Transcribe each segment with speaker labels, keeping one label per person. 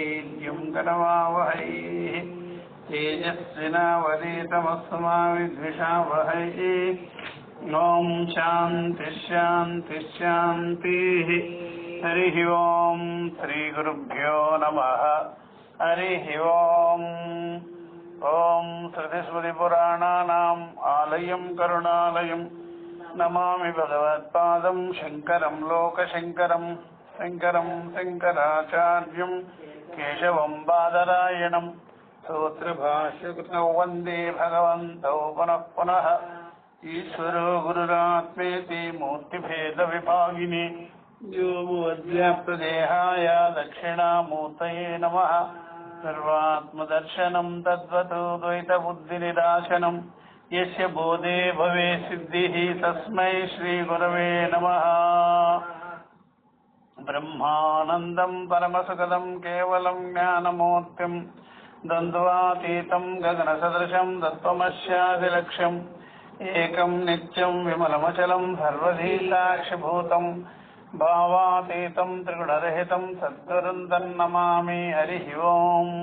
Speaker 1: वीर्यं करवावहै तेजस्विनावधीतमस्तु मा विद्विषावहै। ओम शांति शांति शांति। हरिः ओम श्री गुरुभ्यो नमः। हरिः ओम। ओम श्रुतिस्मृतिपुराणानाम् आलयं करुणालयं नमामि भगवत्पादं शङ्करं लोकशङ्करं शङ्करं शङ्कराचार्यं केशवं बादरायणं सूत्रभाष्यकृतौ वन्दे भगवन्तौ पुनः पुनः। ईश्वरो गुरुरात्मेति मूर्तिभेदविभागिने व्योमवद्व्याप्तदेहाय दक्षिणामूर्तये नमः। सर्वात्मदर्शनं तद्वतो द्वैतबुद्धिनिराशनं यस्य बोधे भवे सिद्धिः तस्मै श्रीगुरवे नमः। ब्रह्मानन्दं परमसुखदं केवलं ज्ञानमूर्तिं द्वन्द्वातीतं गगनसदृशं तत्त्वमस्यादिलक्ष्यम् एकं नित्यं विमलमचलं सर्वधी साक्षिभूतं भावातीतं त्रिगुणरहितं सद्गुरुं तन्नमामि। हरिः ओम्।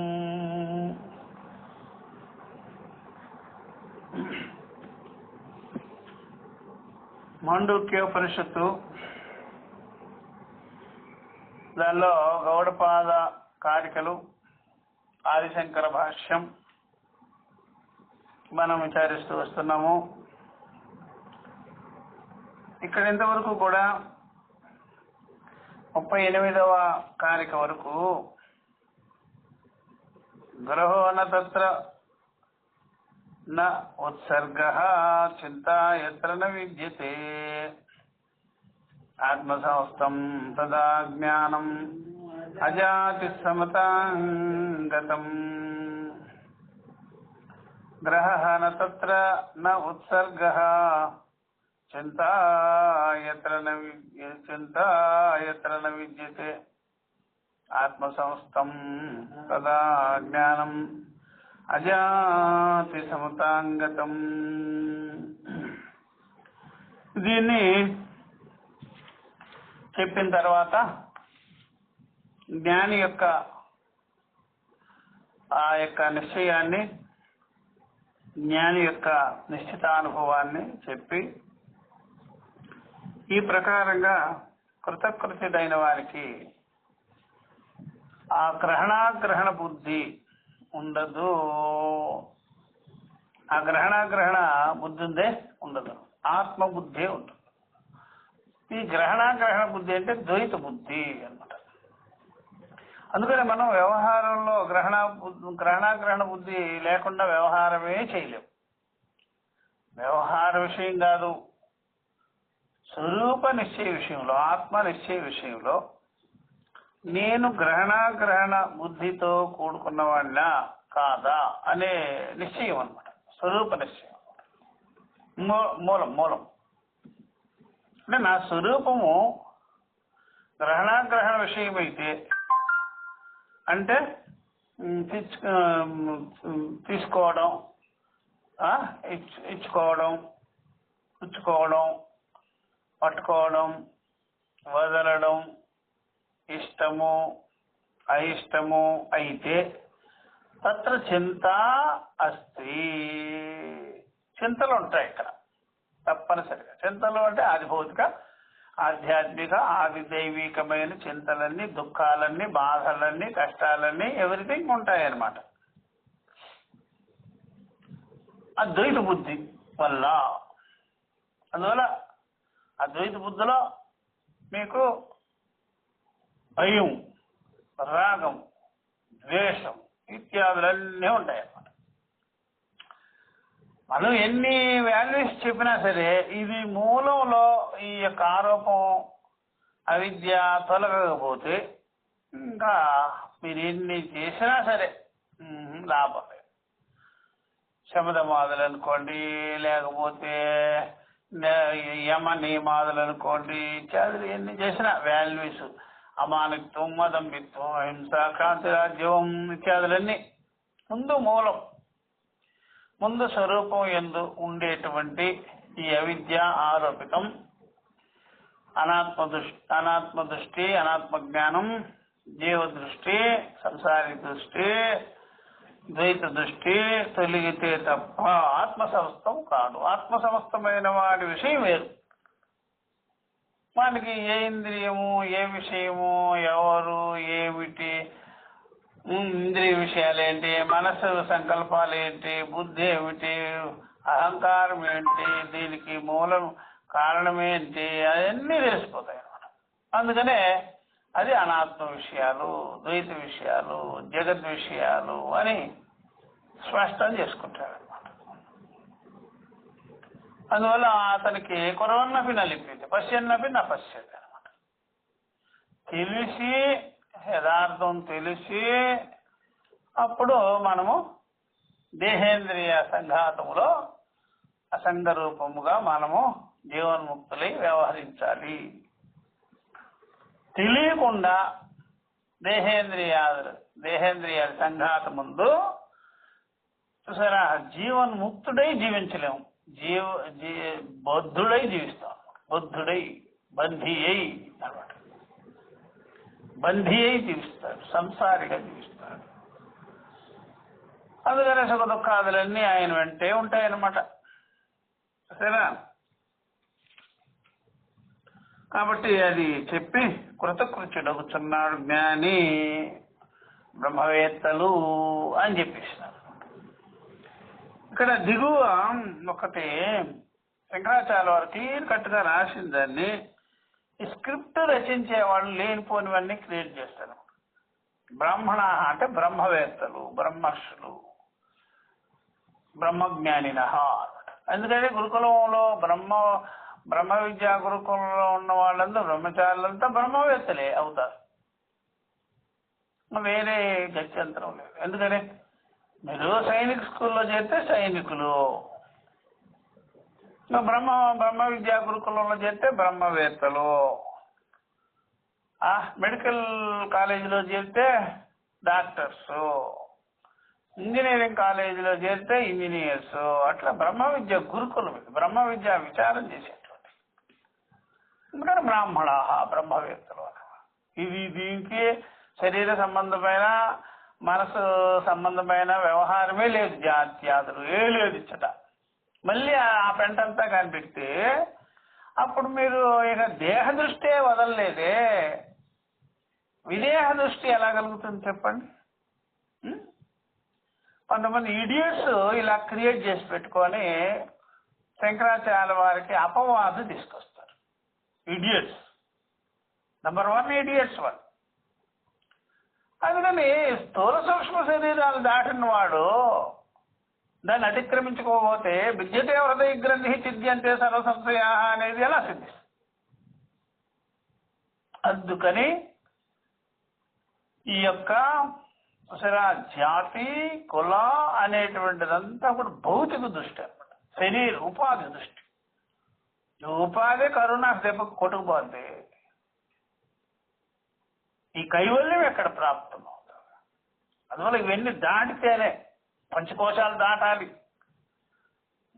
Speaker 1: మాండూక్యోపనిషత్తు దానిలో గౌడపాద కారికలు ఆదిశంకర భాష్యం మనం విచారిస్తూ వస్తున్నాము. ఇక్కడ ఇంతవరకు కూడా 38వ కారిక వరకు గ్రహో న తత్ర న ఉత్సర్గః చింతా యత్ర న విద్యతే ఆత్మసంస్థం తదా జ్ఞానం అజాతి సమతాంగతం. గ్రహః న తత్ర న ఉత్సర్గః చింతా యత్ర న విద్యతే ఆత్మసంస్థం తదా జ్ఞానం అజాతి సమతాంగతం. దీన్ని చెప్పిన తర్వాత జ్ఞాని యొక్క ఆ యొక్క నిశ్చయాన్ని, జ్ఞాని యొక్క నిశ్చితానుభవాన్ని చెప్పి ఈ ప్రకారంగా కృతకృత్యుడైన వారికి ఆ గ్రహణ బుద్ధి ఉండదు. ఆ గ్రహణ బుద్ధి ఉందే ఉండదు, ఆత్మబుద్ధి ఉంటుంది. ఈ గ్రహణ బుద్ధి అంటే ద్వైత బుద్ధి అన్నమాట. అందుకని మనం వ్యవహారంలో గ్రహణ బుద్ధి లేకుండా వ్యవహారమే చేయలేం. వ్యవహార విషయం కాదు, స్వరూప నిశ్చయ విషయంలో, ఆత్మ నిశ్చయ విషయంలో నేను గ్రహణ బుద్ధితో కూడుకున్నవాడినా కాదా అనే నిశ్చయం అన్నమాట. స్వరూప నిశ్చయం మూలం అంటే నా స్వరూపము గ్రహణ విషయం అయితే, అంటే తీసుకోవడం, ఇచ్చుకోవడం, పుచ్చుకోవడం, పట్టుకోవడం, వదలడం, ఇష్టము అయిష్టము అయితే తత్ర చింత అస్తి. చింతలు ఉంటాయి ఇక్కడ తప్పనిసరిగా. చింతలు అంటే ఆదిభౌతిక, ఆధ్యాత్మిక, ఆదిదైవికమైన చింతలన్నీ, దుఃఖాలన్నీ, బాధలన్నీ, కష్టాలన్నీ, ఎవ్రీథింగ్ ఉంటాయి అన్నమాట. అద్వైత బుద్ధి వల్ల, అందువల్ల అద్వైత బుద్ధిలో మీకు భయం, రాగం, ద్వేషం ఇత్యాదులన్నీ ఉంటాయి అన్నమాట. మనం ఎన్ని వాల్యూస్ చెప్పినా సరే ఇది మూలంలో ఈ యొక్క ఆరోపం, అవిద్య తొలగకపోతే ఇంకా మీరు ఎన్ని చేసినా సరే లాభం లేదు. శమదమాదులు అనుకోండి, లేకపోతే యమ నియమాదులు అనుకోండి, ఇత్యాదులు ఎన్ని చేసినా వాల్యూస్, అమానిత్వం, మదంబిత్వం, అహింస, క్రాంతి రాజ్యం ఇత్యాదులన్నీ మూలం, ముందు స్వరూపం యందు ఉండేటువంటి ఈ అవిద్య ఆరోపితం, అనాత్మ దృష్టి, అనాత్మ జ్ఞానం జీవ దృష్టి, సంసారి దృష్టి, ద్వైత దృష్టి తొలగితే తప్ప ఆత్మ సమస్తం కాదు. ఆత్మ సమస్తమైన వాడి విషయం వేరు. మనకి ఏ ఇంద్రియము, ఏ విషయము, ఎవరు, ఏమిటి, ఇంద్రియ విషయాలు ఏంటి, మనసు సంకల్పాలు ఏంటి, బుద్ధి ఏమిటి, అహంకారం ఏంటి, దీనికి మూలం కారణం ఏంటి, అవన్నీ తెలిసిపోతాయి అన్నమాట. అందుకనే అది అనాత్మ విషయాలు, ద్వైత విషయాలు, జగత్ విషయాలు అని స్పష్టం చేసుకుంటాడు అనమాట. అందువల్ల అతనికి కురవన్నపి నలిపింది, పశ్యన్నపి నా పశ్యది అనమాట. తెలిసి, యథార్థం తెలిసి అప్పుడు మనము దేహేంద్రియ సంఘాతములో అసంగ రూపముగా మనము జీవన్ముక్తులై వ్యవహరించాలి. తెలియకుండా దేహేంద్రియాల సంఘాత ముందు చూసారా, జీవన్ముక్తుడై జీవించలేము, బద్ధుడై జీవిస్తాం. బద్ధుడై, బంధీ అయి అనమాట. బంధీ అయి జీవిస్తాడు, సంసారిగా జీవిస్తాడు. అందుకనే సుఖ దుఃఖాదులన్నీ ఆయన వెంటే ఉంటాయన్నమాట. సరేనా? కాబట్టి అది చెప్పి కృతకృత్యుడగుచున్నాడు జ్ఞాని, బ్రహ్మవేత్తలు అని చెప్పేసినారు. ఇక్కడ దిగువ ఒకటి శంకరాచార్య వారు క్లియర్ కట్గా రాసిన దాన్ని ఈ స్క్రిప్ట్ రచించే వాళ్ళు లేనిపోనివన్నీ క్రియేట్ చేస్తారు. బ్రాహ్మణ అంటే బ్రహ్మవేత్తలు, బ్రహ్మర్షులు, బ్రహ్మజ్ఞానిన. ఎందుకంటే గురుకులంలో బ్రహ్మ విద్యా గురుకులంలో ఉన్న వాళ్ళంతా బ్రహ్మచారులంతా బ్రహ్మవేత్తలే అవుతారు. వేరే గత్యంతరం లేదు. ఎందుకని మీరు సైనిక స్కూల్లో చేస్తే సైనికులు, బ్రహ్మ విద్యా గురుకులంలో చేస్తే బ్రహ్మవేత్తలు, మెడికల్ కాలేజీలో చేరితే డాక్టర్స్, ఇంజనీరింగ్ కాలేజీలో చేరితే ఇంజనీర్స్. అట్లా బ్రహ్మ విద్య గురుకులం, బ్రహ్మ విద్య విచారం చేసేటువంటి. ఎందుకంటే బ్రాహ్మణ బ్రహ్మవేత్తలు. ఇది దీనికి శరీర సంబంధమైన, మనసు సంబంధమైన వ్యవహారమే లేదు, జాత్యాదులు ఏ లేదు ఇచ్చట. మళ్ళీ ఆ పెంటంతా కనిపెడితే అప్పుడు మీరు ఇక దేహ దృష్టే వదలలేదే, విదేహ దృష్టి ఎలా కలుగుతుంది చెప్పండి? కొంతమంది ఇడియట్స్ ఇలా క్రియేట్ చేసి పెట్టుకొని శంకరాచార్య వారికి అపవాదు తీసుకొస్తారు. ఇడియట్స్, నంబర్ 1 ఇడియట్స్ వాళ్ళు. అందుకని స్థూల సూక్ష్మ శరీరాలు దాటిన వాడు దాన్ని అతిక్రమించుకోకపోతే విద్యతే హృదయ గ్రంథి చిద్యంతే సర్వసంశయ అనేది ఎలా సిద్ధిస్తుంది? అందుకని ఈ యొక్క జాతి, కుల అనేటువంటిదంతా కూడా భౌతిక దృష్టి అనమాట, శరీర ఉపాధి దృష్టి. ఉపాధి కరోనా దెబ్బకు కొట్టుకుపోద్ది. ఈ కైవల్యం ఎక్కడ ప్రాప్తం అవుతుంది? అందువల్ల ఇవన్నీ దాటితేనే, పంచకోశాలు దాటాలి,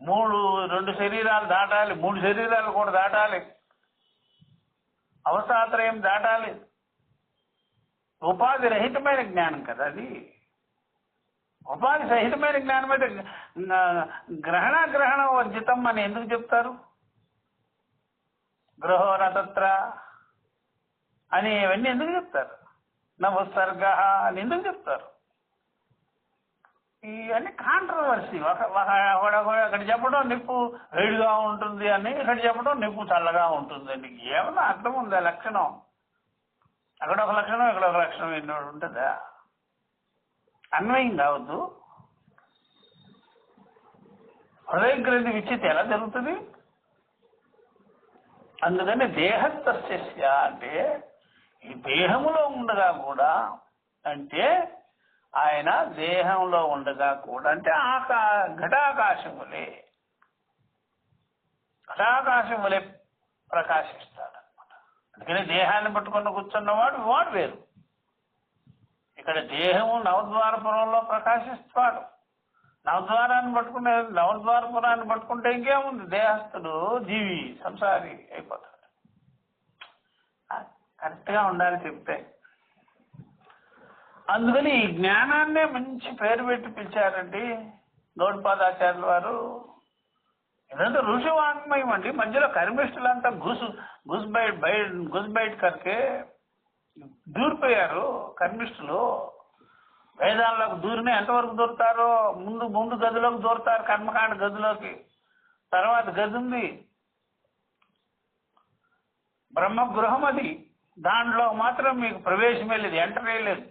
Speaker 1: 2 శరీరాలు దాటాలి, 3 శరీరాలు కూడా దాటాలి, అవస్థాత్రయం దాటాలి. ఉపాధి రహితమైన జ్ఞానం కదా అది. ఉపాధి సహితమైన జ్ఞానం అయితే గ్రహణ వర్జితం అని ఎందుకు చెప్తారు? గృహో నత్ర అని ఇవన్నీ ఎందుకు చెప్తారు? నవసర్గ అని ఎందుకు చెప్తారు? ఇవన్నీ కాంట్రవర్సీ. అక్కడ చెప్పడం నిప్పు వేడిగా ఉంటుంది అని, ఇక్కడ చెప్పడం నిప్పు చల్లగా ఉంటుంది అని. ఏమన్నా అర్థం ఉందా? లక్షణం అక్కడ ఒక లక్షణం, ఇక్కడ ఒక లక్షణం ఎన్నో ఉంటుందా? అన్వయం కావద్దు. హృదయ గ్రంథి విచ్చితి ఎలా జరుగుతుంది? అందుకని దేహస్తస్య అంటే ఈ దేహములో ఉండగా కూడా, అంటే ఆయన దేహంలో ఉండగా కూడా, అంటే ఘటాకాశములే ప్రకాశిస్తాడు అనమాట. అందుకని దేహాన్ని పట్టుకుని కూర్చున్నవాడు వాడు వేరు. ఇక్కడ దేహము నవద్వారపురంలో ప్రకాశిస్తాడు. నవద్వారపురాన్ని పట్టుకుంటే ఇంకేముంది? దేహస్థుడు జీవి, సంసారి అయిపోతాడు. కరెక్ట్గా ఉండాలి చెప్తే. అందుకని ఈ జ్ఞానాన్నే మంచి పేరు పెట్టి పిలిచారండి గౌడపాదాచార్యుల వారు. ఇదంతా ఋషి వాంగ్మయం అండి. మధ్యలో కర్మిష్ఠులంతా గుస్ బయట కరికే దూరిపోయారు. కర్మిష్ఠులు వేదాల్లోకి దూరినే ఎంతవరకు దూరుతారో, ముందు గదిలోకి దూరుతారు, కర్మకాండ గదిలోకి. తర్వాత గది ఉంది బ్రహ్మగృహం, అది దాంట్లో మాత్రం మీకు ప్రవేశమే లేదు, ఎంటర్ లేదు.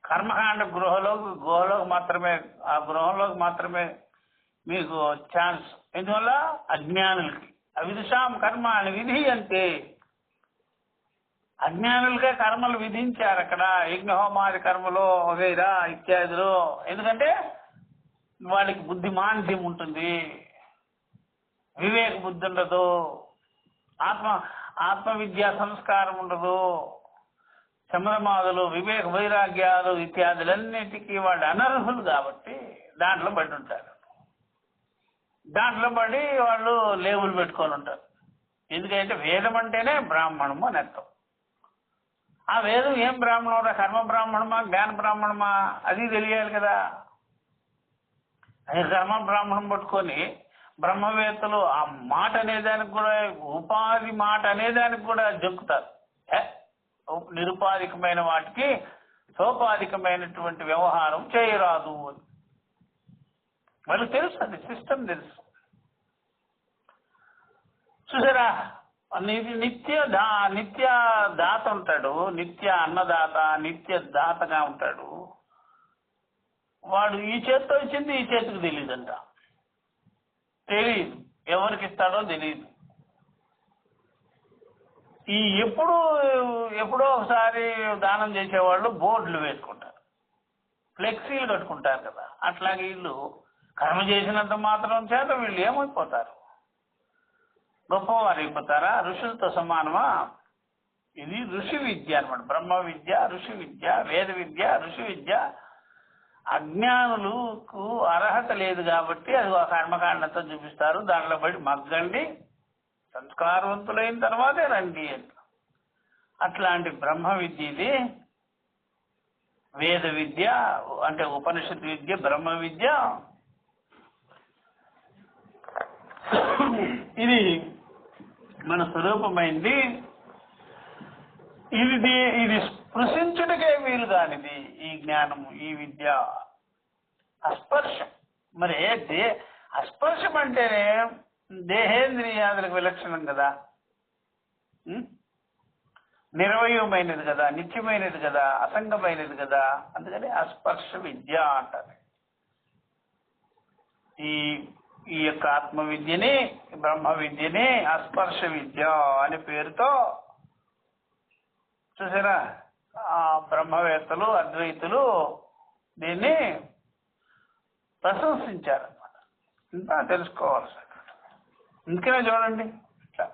Speaker 1: కర్మకాండ గుహలోకి మాత్రమే, ఆ గృహంలోకి మాత్రమే మీకు ఛాన్స్. ఎందువల్ల అజ్ఞానులకి అవిదుషాం కర్మ అని విధి అంతే, అజ్ఞానులకే కర్మలు విధించారు అక్కడ, యజ్ఞహోమాది కర్మలు వగైరా ఇత్యాదులు. ఎందుకంటే వాళ్ళకి బుద్ధి మాంద్యం ఉంటుంది, వివేక బుద్ధి ఉండదు, ఆత్మ విద్యా సంస్కారం ఉండదు, శమరమాదులు వివేక వైరాగ్యాలు ఇత్యాదులన్నిటికీ వాళ్ళు అనర్హులు కాబట్టి దాంట్లో పడి ఉంటారు. దాంట్లో పడి వాళ్ళు లేబుల్ పెట్టుకొని ఉంటారు. ఎందుకంటే వేదం అంటేనే బ్రాహ్మణము అని అర్థం. ఆ వేదం ఏం బ్రాహ్మణం, కర్మ బ్రాహ్మణమా జ్ఞాన బ్రాహ్మణమా అది తెలియాలి కదా. అది కర్మ బ్రాహ్మణం పట్టుకొని బ్రహ్మవేత్తలు ఆ మాట అనేదానికి కూడా, ఉపాధి మాట అనేదానికి కూడా జంకుతారు. నిరుపాధికమైన వాటికి సోపాధికమైనటువంటి వ్యవహారం చేయరాదు అని వాళ్ళకి తెలుసు, అది సిస్టమ్ తెలుసు. చూసారా, నిత్య దాత ఉంటాడు, నిత్య అన్నదాత, నిత్య దాతగా ఉంటాడు. వాడు ఈ చేతితో ఇచ్చింది ఈ చేతికి తెలియదంట, తెలియదు ఎవరికి ఇస్తాడో తెలియదు. ఈ ఎప్పుడో ఒకసారి దానం చేసేవాళ్ళు బోర్డులు వేసుకుంటారు, ఫ్లెక్సీలు కట్టుకుంటారు కదా. అట్లాగే వీళ్ళు కర్మ చేసినంత మాత్రం చేత వీళ్ళు ఏమైపోతారు, గొప్పవారు అయిపోతారా? ఋషులతో సమానమా? ఇది ఋషి విద్య అనమాట. బ్రహ్మ విద్య, ఋషి విద్య, వేద విద్య, ఋషి విద్య. అజ్ఞానులకు అర్హత లేదు కాబట్టి అది ఒక కర్మకాండంతో చూపిస్తారు. దాంట్లో బట్టి మగ్గండి, సంస్కారవంతులైన తర్వాతే రండి అని. అట్లాంటి బ్రహ్మ విద్య ఇది. వేద విద్య అంటే ఉపనిషత్ విద్య, బ్రహ్మ విద్య. ఇది మన స్వరూపమైంది. ఇది స్పృశించుటకే వీలు కానిది ఈ జ్ఞానము, ఈ విద్య. అస్పర్శం. మరి అస్పర్శం అంటేనే దేహేంద్రియాదులకు విలక్షణం కదా, నిరవయమైనది కదా, నిత్యమైనది కదా, అసంగమైనది కదా. అందుకని అస్పర్శ విద్య అంటారు. ఈ యొక్క ఆత్మ విద్యని, బ్రహ్మ విద్యని అస్పర్శ విద్య అనే పేరుతో చూసారా ఆ బ్రహ్మవేత్తలు, అద్వైతులు దీన్ని ప్రశంసించారన్నమాట. ఇంకా తెలుసుకోవాల్సి. ఇంకనే చూడండి, ఇట్లా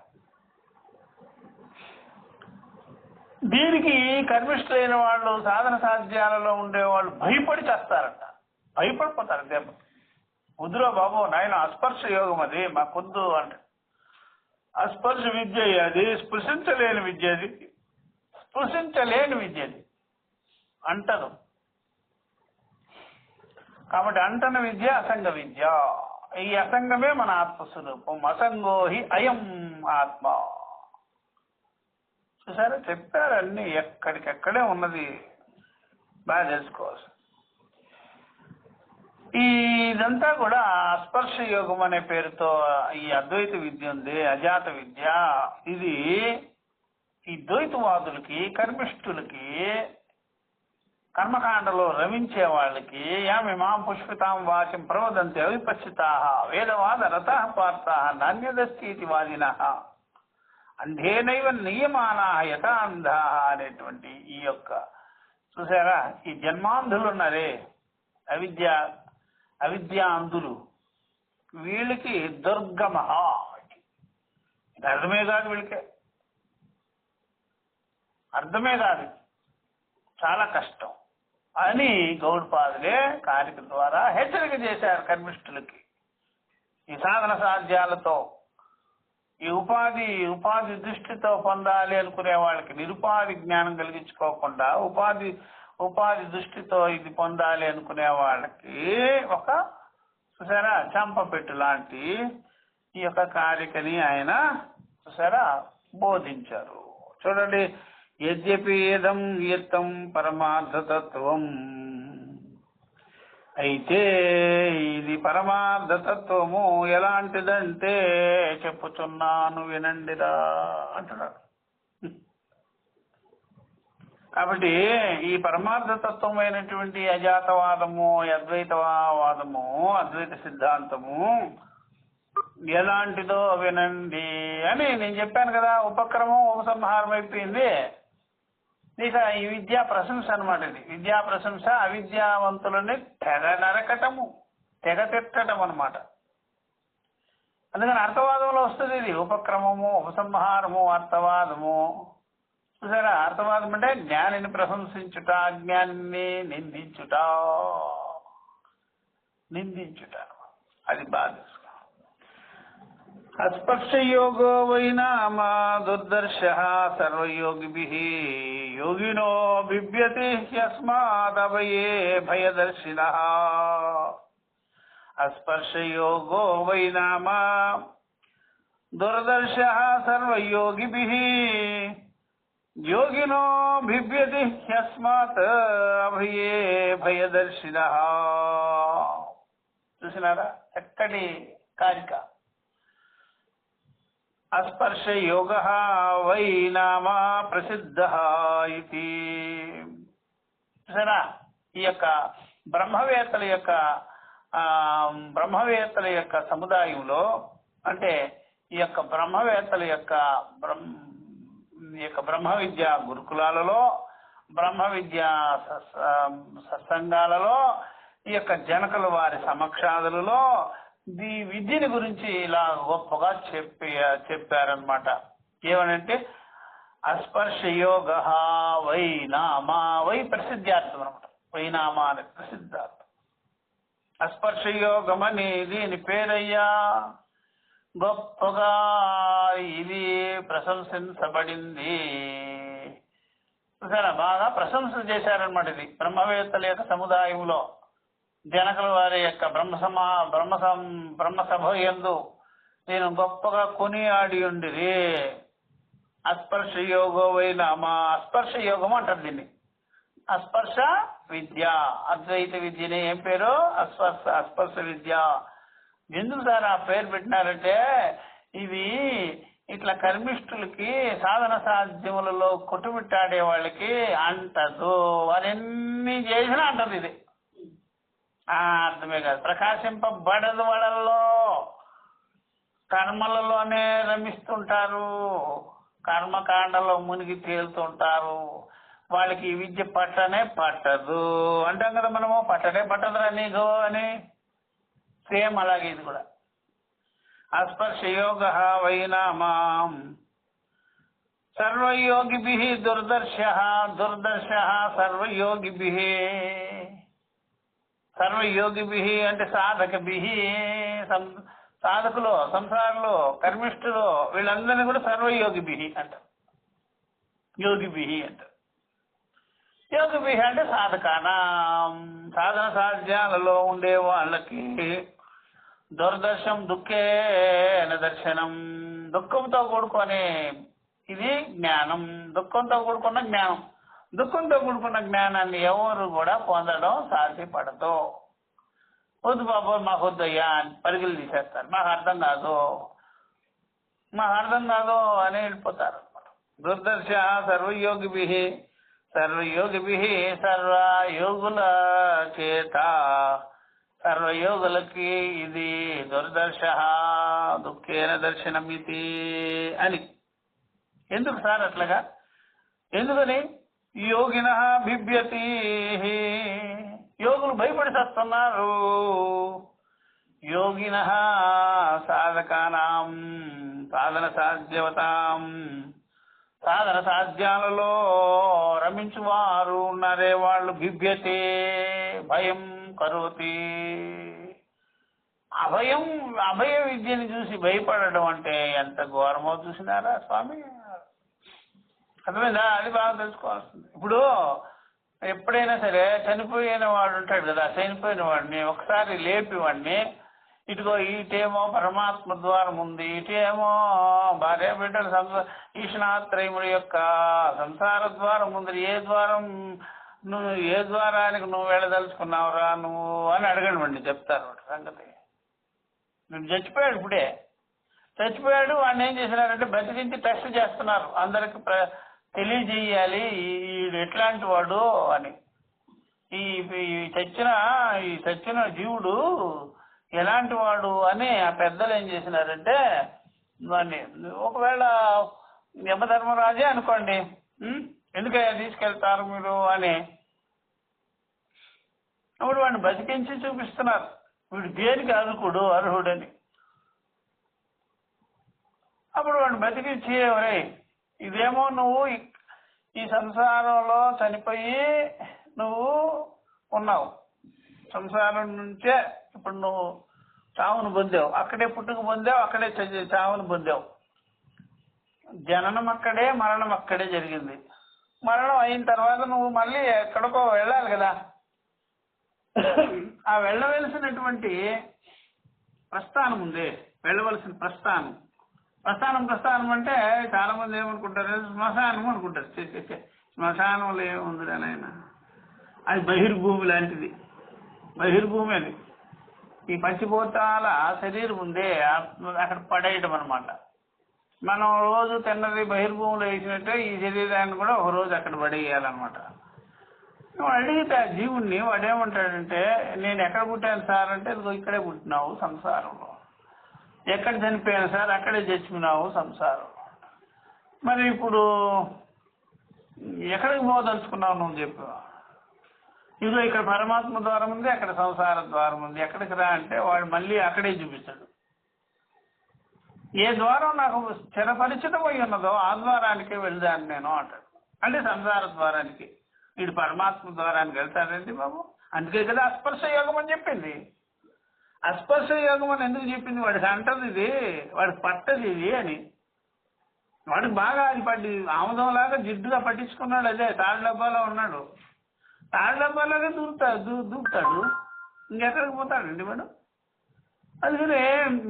Speaker 1: దీనికి కర్మిష్ఠులైన వాళ్ళు, సాధన సాధ్యాలలో ఉండేవాళ్ళు భయపడి చేస్తారంట, భయపడిపోతారు. దెబ్బ వద్దురా బాబు నాయన, అస్పర్శ యోగం అది మాకొద్దు అంటే. అస్పర్శ విద్య అది, స్పృశించలేని విద్య అది, స్పృశించలేని విద్య అది, అంటదు. కాబట్టి అంటన విద్య అసంగ విద్య. ఈ అసంగమే మన ఆత్మస్వరూపం. అసంగోహి అయం ఆత్మ. చూసారా, చెప్పారు అన్ని, ఎక్కడికెక్కడే ఉన్నది, బాగా తెలుసుకోవచ్చు. ఇదంతా కూడా స్పర్శ యోగం అనే పేరుతో ఈ అద్వైత విద్య ఉంది, అజాత విద్య. ఇది ఈ ద్వైతవాదులకి, కర్మిష్ఠులకి, కర్మకాండలో రమించే వాళ్ళకి, యామిమాం పుష్పితాం వాచిం ప్రవదంతి అవిపశ్చితాః వేదవాద రతః పార్థాః నాన్యదస్తి వాదినః అంధేనైవ నియమానాః యథా అంధాః అనేటువంటి ఈ యొక్క చూసారా, ఈ జన్మాంధులు ఉన్నారే, అవిద్యాంధులు, వీళ్ళకి దుర్గమ, అర్థమే కాదు, వీళ్ళకే అర్థమే కాదు, చాలా కష్టం అని గౌడపాదులే కారిక ద్వారా హెచ్చరిక చేశారు కర్మిష్ఠులకి. ఈ సాధన సాధ్యాలతో, ఈ ఉపాధి దృష్టితో పొందాలి అనుకునే వాళ్ళకి నిరుపాధి జ్ఞానం కలిగించుకోకుండా ఉపాధి దృష్టితో ఇది పొందాలి అనుకునే వాళ్ళకి ఒక చూసారా చంపపెట్టు లాంటి ఈ యొక్క కారికని ఆయన చూసారా బోధించారు. చూడండి, యద్యపి ఏదం యత్తం పరమార్థతత్వం, అయితే ఇది పరమార్థతత్వము ఎలాంటిదంటే చెప్పుచున్నాను వినండిరా అంటున్నాడు. కాబట్టి ఈ పరమార్థతత్వమైనటువంటి అజాతవాదము, అద్వైతవాదము, అద్వైత సిద్ధాంతము ఎలాంటిదో వినండి అని నేను చెప్పాను కదా. ఉపక్రమం ఉపసంహారం అయిపోయింది. ఇక ఈ విద్యా ప్రశంస అనమాట. ఇది విద్యా ప్రశంస అవిద్యావంతులని తెగ నరకటము, తెగ తిట్టడం అనమాట. అందుకని అర్థవాదంలో వస్తుంది ఇది. ఉపక్రమము, ఉపసంహారము, అర్థవాదము. చూసారా, అర్థవాదం అంటే జ్ఞానిని ప్రశంసించుట, అజ్ఞానిని నిందించుట. అది బాధ. అస్పర్శయోగో వై నామ దుర్దర్శః సర్వయోగిభిః యోగినో బిభ్యతి యస్మాదభయే భయదర్శినః. అస్పర్శయోగో వై నామ దుర్దర్శః సర్వయోగిభిః యోగినో బిభ్యతి యస్మాత్ అభయే భయదర్శినః. చూసినారా ఎక్కడి కారిక. అస్పర్శ యోగ వై నామ ప్రసిద్ధ ఇది. సరే, ఈ యొక్క బ్రహ్మవేత్తల యొక్క సముదాయంలో, అంటే ఈ యొక్క బ్రహ్మవేత్తల యొక్క బ్రహ్మ విద్యా గురుకులాలలో, బ్రహ్మ విద్యా సత్సంగాలలో, ఈ యొక్క జనకుల వారి సమక్షాదులలో ఈ విద్యని గురించి ఇలా గొప్పగా చెప్పారనమాట. ఏమనంటే అస్పర్శయోగ వై నామ, వై ప్రసిద్ధార్థం అనమాట. వైనామ అనే ప్రసిద్ధార్థం. అస్పర్శయోగం అని దీని పేరయ్యా. గొప్పగా ఇది ప్రశంసించబడింది. బాగా ప్రశంస చేశారనమాట. ఇది బ్రహ్మవేత్తల యొక్క సముదాయంలో జనకుల వారి యొక్క బ్రహ్మసభ యందు నేను గొప్పగా కొనియాడి ఉండిరి. అస్పర్శ యోగో వై నామ. అస్పర్శ యోగం అంటారు దీన్ని. అస్పర్శ విద్య, అద్వైత విద్యని ఏం పేరు? అస్పర్శ విద్య. ఎందుకు సార్ ఆ పేరు పెట్టినారంటే, ఇవి ఇట్లా కర్మిష్ఠులకి సాధన సాధ్యములలో కొట్టుమిట్టాడే వాళ్ళకి అంటదు. వారెన్ని చేసినా అంటది ఇది. అర్థమే కాదు. ప్రకాశింపబడదు. వాళ్ళల్లో కర్మలలోనే రమిస్తుంటారు, కర్మకాండలో మునిగి తేలుతుంటారు. వాళ్ళకి ఈ విద్య పట్టనే పట్టదు అంటాం కదా మనము. పట్టనే పట్టదురా నీకు అని. సేమ్ అలాగే ఇది కూడా. అస్పర్శయోగ వై నామ సర్వయోగిభిః దుర్దర్శః. దుర్దర్శః సర్వయోగిభిః. సర్వయోగిభిః అంటే సాధకభిః. సాధకులు, సంసారులు, కర్మిష్ఠులు, వీళ్ళందరినీ కూడా సర్వయోగిభిః అంటారు. యోగిభిః అంటారు. యోగిభిః అంటే సాధకానాం, సాధన సాధ్యాలలో ఉండే వాళ్ళకి. దుర్దర్శం దుఃఖేన దర్శనం. దుఃఖంతో కూడుకొని ఇది జ్ఞానం. దుఃఖంతో కూడుకున్న జ్ఞానం. దుఃఖంతో కూడుకున్న జ్ఞానాన్ని ఎవరు కూడా పొందడం సాధ్యపడదు. వద్దు బాబు మాకు వద్దయ్యా అని పరిగిలు తీసేస్తారు. మాకు అర్థం కాదు అని వెళ్ళిపోతారు. దుర్దర్శ సర్వయోగిభిః. సర్వయోగిభిః సర్వయోగుల చేత, సర్వయోగులకి ఇది దుర్దర్శ దుఃఖేన దర్శనమితి అని. ఎందుకు సార్ అట్లాగా? ఎందుకని? యోగినః బిభ్యతి. యోగులు భయపడి చస్తున్నారు. యోగినః సాధకానాం సాధన సాధ్యవతాం. సాధన సాధ్యాలలో రమించువారు ఉన్నారే వాళ్ళు బిభ్యతే భయం కరోతి. అభయ విద్యని చూసి భయపడడం అంటే ఎంత ఘోరమో చూసినారా స్వామి? అర్థమైందా? అది బాగా తెలుసుకోవాల్సింది. ఇప్పుడు ఎప్పుడైనా సరే చనిపోయిన వాడు ఉంటాడు కదా, చనిపోయిన వాడిని ఒకసారి లేపి వాడిని, ఇటుగో ఇటేమో పరమాత్మ ద్వారం ఉంది, ఇటేమో భార్య బిడ్డల ఈశ్వనాత్రయముల యొక్క సంసార ద్వారం ఉంది, ఏ ద్వారానికి నువ్వు వెళ్ళదలుచుకున్నావురా నువ్వు అని అడగండి చెప్తారు సంగతి. నువ్వు చచ్చిపోయాడు, ఇప్పుడే చచ్చిపోయాడు, వాడిని ఏం చేసినారంటే బతికించి టెస్ట్ చేస్తున్నారు, అందరికి తెలియజేయాలి ఈ ఎట్లాంటి వాడు అని. ఈ చచ్చిన జీవుడు ఎలాంటి వాడు అని ఆ పెద్దలు ఏం చేసినారంటే, వాడిని ఒకవేళ యమధర్మరాజే అనుకోండి, ఎందుకయ్యా తీసుకెళ్తారు మీరు అని, అప్పుడు వాడిని బతికించి చూపిస్తున్నారు, వీడు దేనికి అర్హుడని. అప్పుడు వాడిని బతికించి, ఎవరే ఇదేమో నువ్వు ఈ సంసారంలో చనిపోయి నువ్వు ఉన్నావు, సంసారం నుంచే ఇప్పుడు నువ్వు చావును పొందావు, అక్కడే పుట్టుక పొందావు, అక్కడే చావును పొందావు, జననం అక్కడే మరణం అక్కడే జరిగింది. మరణం అయిన తర్వాత నువ్వు మళ్ళీ ఎక్కడికో వెళ్ళాలి కదా, ఆ వెళ్ళవలసినటువంటి ప్రస్థానం ఉంది, వెళ్ళవలసిన ప్రస్థానం అంటే చాలా మంది ఏమనుకుంటారు, శ్మశానం అనుకుంటారు. శ్మశానంలో ఏముందిరా నాయన, అది బహిర్భూమి లాంటిది, బహిర్భూమి అది. ఈ పంచిభూతాల శరీరం ఉంది, అక్కడ పడేయడం అనమాట. మనం రోజు తిన్నది బహిర్భూమిలో వేసినట్టే ఈ శరీరాన్ని కూడా ఒక రోజు అక్కడ పడేయాలన్నమాట. నువ్వు అడిగితే ఆ జీవుణ్ణి వాడేమంటాడంటే, నేను ఎక్కడ పుట్టాను సార్ అంటే, ఇక్కడే పుట్టినావు సంసారంలో. ఎక్కడ చనిపోయాను సార్, అక్కడే చచ్చిపోయినావు సంసారం. మరి ఇప్పుడు ఎక్కడికి పోదలుచుకున్నావు నువ్వు చెప్పు. ఇదిగో ఇక్కడ పరమాత్మ ద్వారం ఉంది, అక్కడ సంసార ద్వారం ఉంది, ఎక్కడికి రా అంటే వాడు మళ్ళీ అక్కడే చూపిస్తాడు. ఏ ద్వారం నాకు స్థిరపరిచితమై ఉన్నదో ఆ ద్వారానికే వెళ్దాను నేను అంటాడు. అంటే సంసార ద్వారానికి. వీడు పరమాత్మ ద్వారానికి వెళ్తాడండి బాబు. అందుకే కదా అస్పర్శ యోగం అని చెప్పింది. అస్పర్శ యోగం అని ఎందుకు చెప్పింది? వాడికి అంటది ఇది, వాడికి పట్టది ఇది అని. వాడికి బాగా అది పట్టి ఆముదంలాగా జిడ్డుగా పట్టించుకున్నాడు. అదే తాడు డబ్బాలో ఉన్నాడు, తాడు డబ్బాలాగే దూకుతాడు, ఇంకెక్కడికి పోతాడండి వాడు. అందుకనే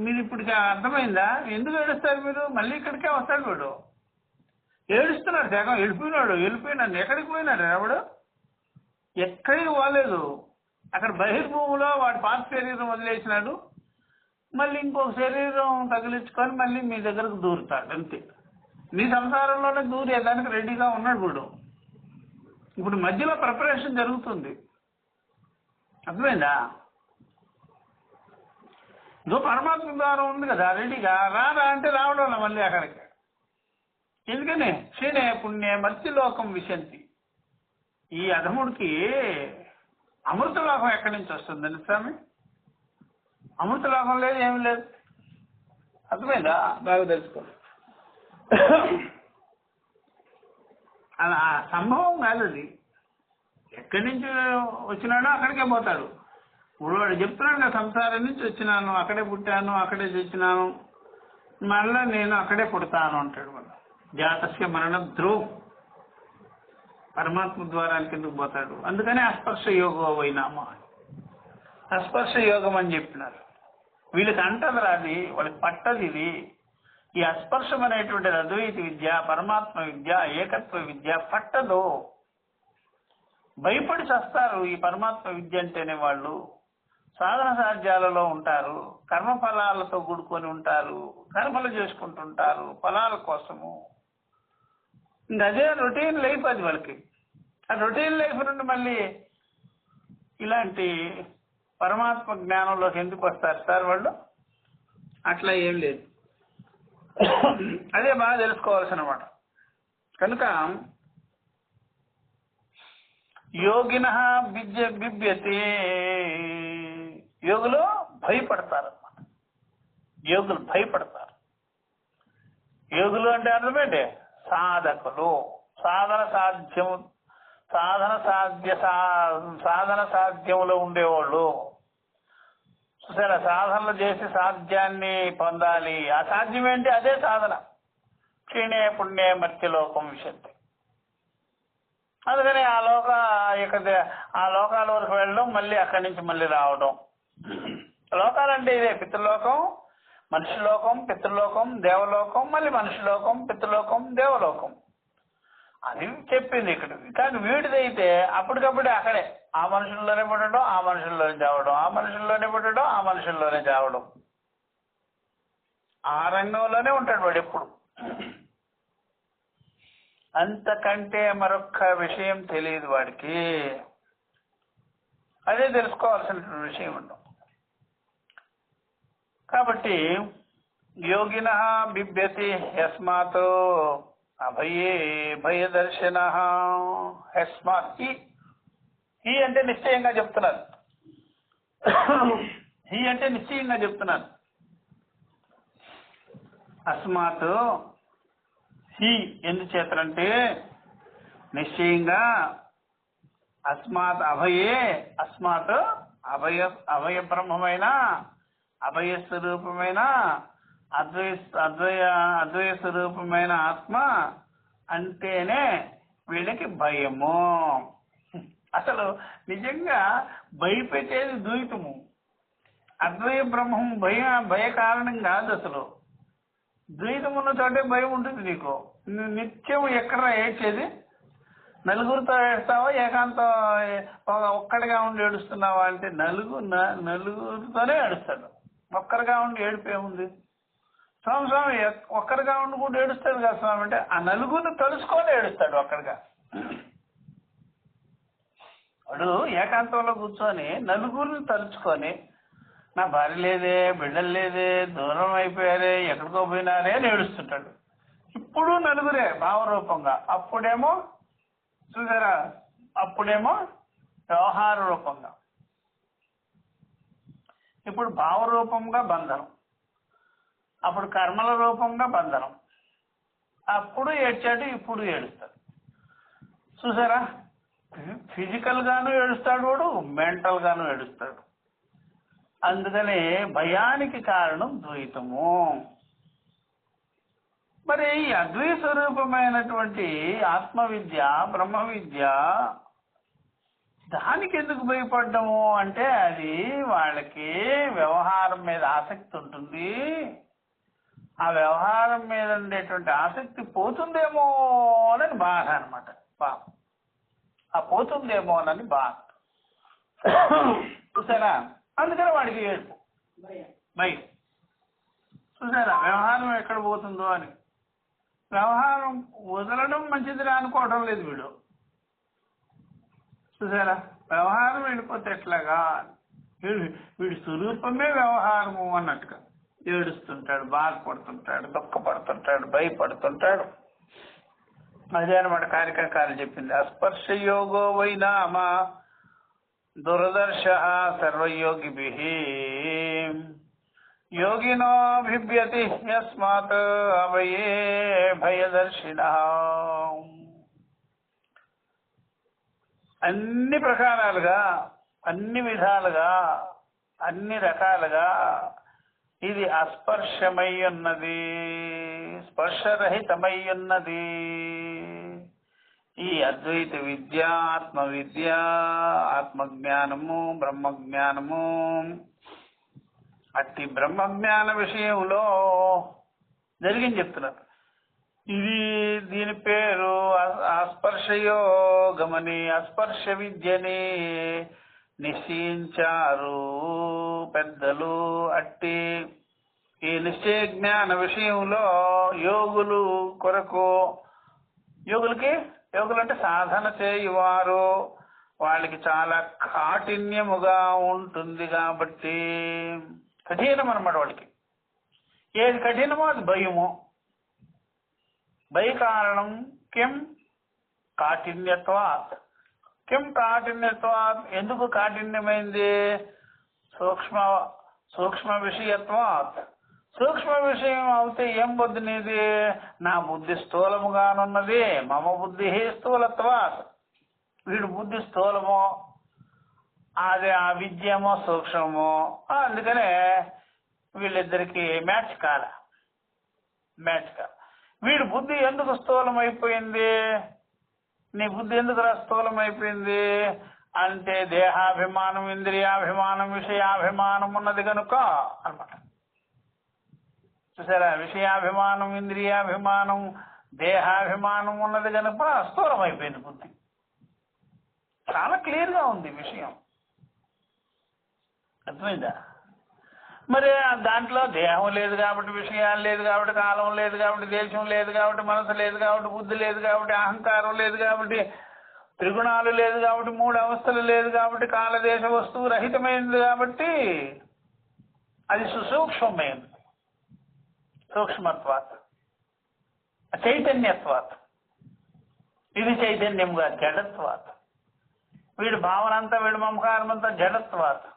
Speaker 1: మీరు ఇప్పటికి అర్థమైందా ఎందుకు ఏడుస్తారు మీరు? మళ్ళీ ఇక్కడికే వస్తాడు వాడు. ఏడుస్తున్నాడు, జగం వెళ్ళిపోయినాడు. ఎక్కడికి పోయినాడు వాడు? ఎక్కడికి పోలేదు. అక్కడ బహిర్భూమిలో వాడు పాత శరీరం వదిలేసినాడు, మళ్ళీ ఇంకొక శరీరం తగిలించుకొని మళ్ళీ మీ దగ్గరకు దూరుతాడు అంతే. మీ సంసారంలోనే దూరేదానికి రెడీగా ఉన్నాడు వాడు. ఇప్పుడు మధ్యలో ప్రిపరేషన్ జరుగుతుంది, అర్థమైందా? ఇదో పరమాత్మ ద్వారం ఉంది కదా రెడీగా, రారా అంటే రావడం మళ్ళీ అక్కడికి. ఎందుకని క్షీణే పుణ్యే మర్త్యలోకం విశంతి. ఈ అధముడికి అమృతలోకం ఎక్కడి నుంచి వస్తుందండి స్వామి? అమృతలోకం లేదు, ఏమి లేదు. అర్థమైందా? బాగా తెలుసుకో. అలా సంభవం కాదు అది. ఎక్కడి నుంచి వచ్చినాడో అక్కడికే పోతాడు. ఇప్పుడు వాడు చెప్తున్నాడు కదా, సంసారం నుంచి వచ్చినాను, అక్కడే పుట్టాను, అక్కడే చచ్చినాను, మళ్ళా నేను అక్కడే పుడతాను అంటాడు. మళ్ళీ జాతస్య మరణ ధ్రువం. పరమాత్మ ద్వారానికి ఎందుకు పోతాడు? అందుకనే అస్పర్శ యోగం వైనామా, అస్పర్శ యోగం అని చెప్పినారు. వీళ్ళకి అంటది రాది, వాళ్ళకి పట్టది ఇది. ఈ అస్పర్శం అనేటువంటిది అద్వైత విద్య, పరమాత్మ విద్య, ఏకత్వ విద్య పట్టదు. భయపడి చేస్తారు ఈ పరమాత్మ విద్య అంటేనే. వాళ్ళు సాధన సాధ్యాలలో ఉంటారు, కర్మఫలాలతో కూడుకొని ఉంటారు, కర్మలు చేసుకుంటుంటారు ఫలాల కోసము. ఇంకా అదే రొటీన్ లైఫ్ అది వాళ్ళకి. ఆ రొటీన్ లైఫ్ నుండి మళ్ళీ ఇలాంటి పరమాత్మ జ్ఞానంలోకి ఎందుకు వస్తారు సార్ వాళ్ళు? అట్లా ఏం లేదు. అదే బాగా తెలుసుకోవాల్సిన మాట. కనుక యోగిన బిభ్యతే, యోగులు భయపడతారన్నమాట. యోగులు భయపడతారు. యోగులు అంటే అర్థమేంటి? సాధకులు, సాధన సాధ్యములో ఉండేవాళ్ళు. సరే, సాధనలు చేసి సాధ్యాన్ని పొందాలి. ఆ సాధ్యం ఏంటి? అదే సాధన. క్షీణే పుణ్యే మర్త్యలోకం విశంతి. అందుకని ఆ లోకాల వరకు వెళ్ళడం, మళ్ళీ అక్కడి నుంచి మళ్ళీ రావడం. లోకాలంటే ఇదే: పితృలోకం, మనిషి లోకం, పితృలోకం, దేవలోకం, మళ్ళీ మనిషి లోకం, పితృలోకం, దేవలోకం అది చెప్పింది ఇక్కడ. కానీ వీడిదైతే అప్పటికప్పుడే అక్కడే ఆ మనుషుల్లోనే పుట్టడం, ఆ మనుషుల్లోనే చావడం, ఆ మనుషుల్లోనే పుట్టడం, ఆ మనుషుల్లోనే చావడం. ఆ రంగంలోనే ఉంటాడు వాడు ఎప్పుడు. అంతకంటే మరొక్క విషయం తెలియదు వాడికి. అదే తెలుసుకోవాల్సిన విషయం ఉండవు. కాబట్టి యోగిన బిభ్యతి యస్మాత్ అభయే భయదర్శన. యస్మాత్ హి అంటే నిశ్చయంగా చెప్తున్నారు. హి అంటే నిశ్చయంగా చెప్తున్నారు. అస్మాత్ హి ఎందుచేతనంటే నిశ్చయంగా, అస్మాత్ అభయే, అస్మాత్ అభయ బ్రహ్మమైన, అభయ స్వరూపమైన, అద్వయ స్వరూపమైన ఆత్మ అంటేనే వీళ్ళకి భయము. అసలు నిజంగా భయపెట్టేది ద్వైతము. అద్వయ బ్రహ్మం భయ కారణం కాదు. అసలు ద్వైతం ఉన్న చోటే భయం ఉంటుంది నీకు. నిత్యం ఎక్కడ ఏడ్చేది? నలుగురితో ఏడుస్తావా, ఏకాంతం ఒక్కడిగా ఉండి ఏడుస్తున్నావా అంటే నలుగురితోనే ఏడుస్తాడు. ఒక్కరిగా ఉండి ఏడిపే ఉంది. స్వామి ఒక్కరిగా ఉండి కూడా ఏడుస్తాడు కదా స్వామి అంటే ఆ నలుగురిని తలుసుకొని ఏడుస్తాడు ఒక్కడిగా. వాడు ఏకాంతంలో కూర్చొని నలుగురిని తలుచుకొని, నా భార్య లేదే, బిడ్డలు లేదే, దూరం అయిపోయారే, ఎక్కడికో పోయినారే అని ఏడుస్తుంటాడు. ఇప్పుడు నలుగురే భావరూపంగా. అప్పుడేమో చూసారా, అప్పుడేమో వ్యవహార రూపంగా. ఇప్పుడు భావరూపంగా బంధనం, అప్పుడు కర్మల రూపంగా బంధనం. అప్పుడు ఏడ్చాడు, ఇప్పుడు ఏడుస్తాడు. చూసారా, ఫిజికల్ గాను ఏడుస్తాడు వాడు, మెంటల్ గాను ఏడుస్తాడు. అందుకనే భయానికి కారణం ద్వైతము. మరి ఈ అద్వైత స్వరూపమైనటువంటి ఆత్మవిద్య, బ్రహ్మ విద్య, దానికి ఎందుకు భయపడ్డము అంటే అది వాళ్ళకి వ్యవహారం మీద ఆసక్తి ఉంటుంది. ఆ వ్యవహారం మీద ఉండేటువంటి ఆసక్తి పోతుందేమో అని బాధ అనమాట. ఆ పోతుందేమో అని బాధ. చూసారా, అందుకని వాడికి ఏడుపు, భయం. చూసారా, వ్యవహారం ఎక్కడ పోతుందో అని. వ్యవహారం వదలడం మంచిదిరా అనుకోవడం లేదు వీడు. చూసారా, వ్యవహారం వెళ్ళిపోతే ఎట్లాగా, వీడి స్వరూపమే వ్యవహారము అన్నట్టుగా ఏడుస్తుంటాడు, బాధపడుతుంటాడు, దుఃఖపడుతుంటాడు, భయపడుతుంటాడు. అదే అనమాట కార్యకాలు చెప్పింది. అస్పర్శ యోగో వైనామ దురదర్శ సర్వయోగిభిః యోగినో బిభ్యతి యస్మాత్ అభయే భయదర్శినః. అన్ని ప్రకారాలుగా, అన్ని విధాలుగా, అన్ని రకాలుగా ఇది అస్పర్శమై ఉన్నది, స్పర్శరహితమై ఉన్నది. ఈ అద్వైత విద్య, ఆత్మ విద్య, ఆత్మజ్ఞానము, బ్రహ్మజ్ఞానము, అట్టి బ్రహ్మజ్ఞాన విషయంలో జరిగింది చెప్తున్నారు. దీని పేరు అస్పర్శయోగమని, అస్పర్శ విద్యని నిశ్చయించారు పెద్దలు. అట్టి ఈ నిశ్చయ జ్ఞాన విషయంలో యోగులు కొరకు, యోగులు అంటే సాధన చేయువారు, వాళ్ళకి చాలా కాఠిన్యముగా ఉంటుంది. కాబట్టి కఠినం అన్నమాట వాళ్ళకి. ఏది కఠినమో అది భయము. భయ కారణం కిం కాఠిన్యత్వాత్. కిం కాఠిన్యత్వాత్, ఎందుకు కాఠిన్యమైంది? సూక్ష్మ విషయత్వాత్. సూక్ష్మ విషయం అవుతే ఏం బుద్ధి నీది? నా బుద్ధి స్థూలముగానున్నది. మమ బుద్ధి స్థూలత్వాత్. వీడు బుద్ధి స్థూలము, అది ఆ విద్యేమో సూక్ష్మము. అందుకనే వీళ్ళిద్దరికి మ్యాచ్ కాల. వీడి బుద్ధి ఎందుకు స్థూలం అయిపోయింది? నీ బుద్ధి ఎందుకు స్థూలం అయిపోయింది అంటే దేహాభిమానం, ఇంద్రియాభిమానం, విషయాభిమానం ఉన్నది కనుక అన్నమాట. చూసారా, విషయాభిమానం, ఇంద్రియాభిమానం, దేహాభిమానం ఉన్నది కనుక స్థూలం అయిపోయింది బుద్ధి. చాలా క్లియర్ గా ఉంది విషయం, అర్థమైందా? మరి దాంట్లో దేహం లేదు కాబట్టి, విషయాలు లేదు కాబట్టి, కాలం లేదు కాబట్టి, దేశం లేదు కాబట్టి, మనసు లేదు కాబట్టి, బుద్ధి లేదు కాబట్టి, అహంకారం లేదు కాబట్టి, త్రిగుణాలు లేదు కాబట్టి, మూడు అవస్థలు లేదు కాబట్టి, కాలదేశ వస్తువు రహితమైనది కాబట్టి అది సుసూక్ష్మమైనది. సూక్ష్మత్వాత్, చైతన్యత్వాత్. ఇది చైతన్యంగా జడత్వాత్. వీడి భావన అంతా, వీడి మమకారం అంతా జడత్వాత్.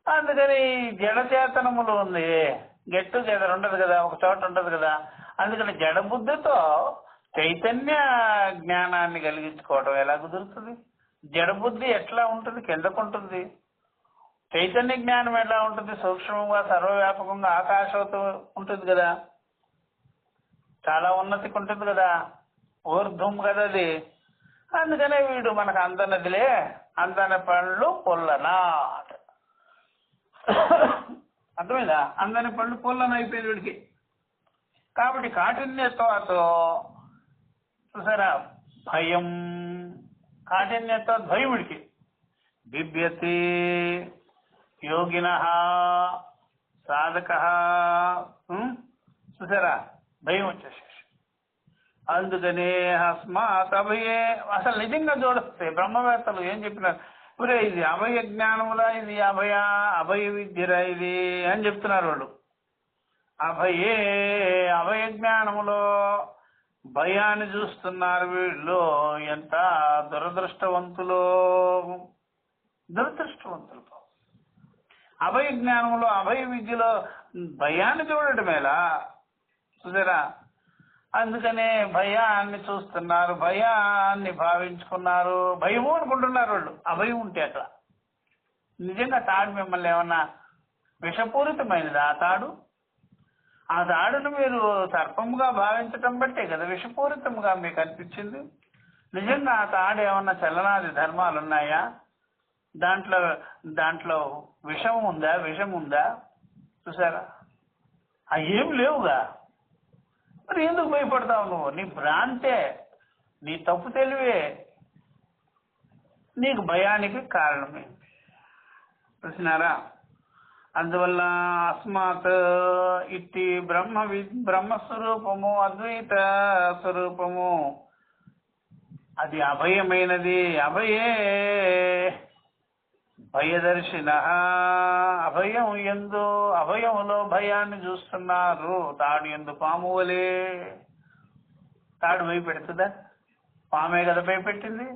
Speaker 1: అందుకని జడచేతనములు ఉంది, గెట్టు గెదర్ ఉండదు కదా, ఒక చోట ఉండదు కదా. అందుకని జడబుద్ధితో చైతన్య జ్ఞానాన్ని కలిగించుకోవడం ఎలా కుదురుతుంది? జడబుద్ధి ఎట్లా ఉంటుంది? కిందకుంటుంది. చైతన్య జ్ఞానం ఎలా ఉంటుంది? సూక్ష్మంగా, సర్వవ్యాపకంగా, ఆకాశంతో ఉంటుంది కదా, చాలా ఉన్నతికి ఉంటుంది కదా, ఊర్ధ్వం కదా అది. అందుకనే వీడు మనకు అందనదిలే, అందని పళ్ళు పొల్లనా. అర్థమైందా? అందని పళ్ళు పొల్లన అయిపోయింది వీడికి. కాబట్టి కాఠిన్యత్వాతో, చూసారా, భయం, కాఠిన్యత్వ భయం వీడికి. బిభ్యతి యోగిన సాధక, చూసారా, భయం వచ్చేసేసి. అందుకని అస్మాత్ అభయే, అసలు నిజంగా చూడస్తే బ్రహ్మవేత్తలు ఏం చెప్పినారు? ఇప్పుడే ఇది అభయ జ్ఞానములా, ఇది అభయ విద్యరా ఇది అని చెప్తున్నారు వాళ్ళు. అభయే, అభయ జ్ఞానములో భయాన్ని చూస్తున్నారు వీళ్ళు. ఎంత దురదృష్టవంతులు, దురదృష్టవంతులు. అభయ జ్ఞానంలో, అభయ విద్యలో భయాన్ని చూడటమేలా, చూసారా. అందుకనే భయాన్ని చూస్తున్నారు, భయాన్ని భావించుకున్నారు, భయము అనుకుంటున్నారు వాళ్ళు. అభయం ఉంటే అట్లా. నిజంగా తాడు మిమ్మల్ని ఏమన్నా విషపూరితమైనది? ఆ తాడు, ఆ తాడును మీరు సర్పముగా భావించటం బట్టే కదా విషపూరితముగా మీకు అనిపించింది. నిజంగా ఆ తాడు ఏమన్నా చలనాది ధర్మాలు ఉన్నాయా? దాంట్లో విషం ఉందా? విషం ఉందా? చూసారా, అవి ఏం లేవుగా. మరి ఎందుకు భయపడతావు నువ్వు? నీ భ్రాంతే, నీ తప్పు తెలివే నీకు భయానికి కారణమే. చూసినారా? అందువల్ల అస్మాత్ ఇట్టి బ్రహ్మస్వరూపము, అద్వైత స్వరూపము అది అభయమైనది. అభయే భయదర్శిన, అభయం ఎందు, అభయములో భయాన్ని చూస్తున్నారు. తాడు ఎందు పాము వలే. తాడు భయపెడుతుందా? పామే కదా భయపెట్టింది.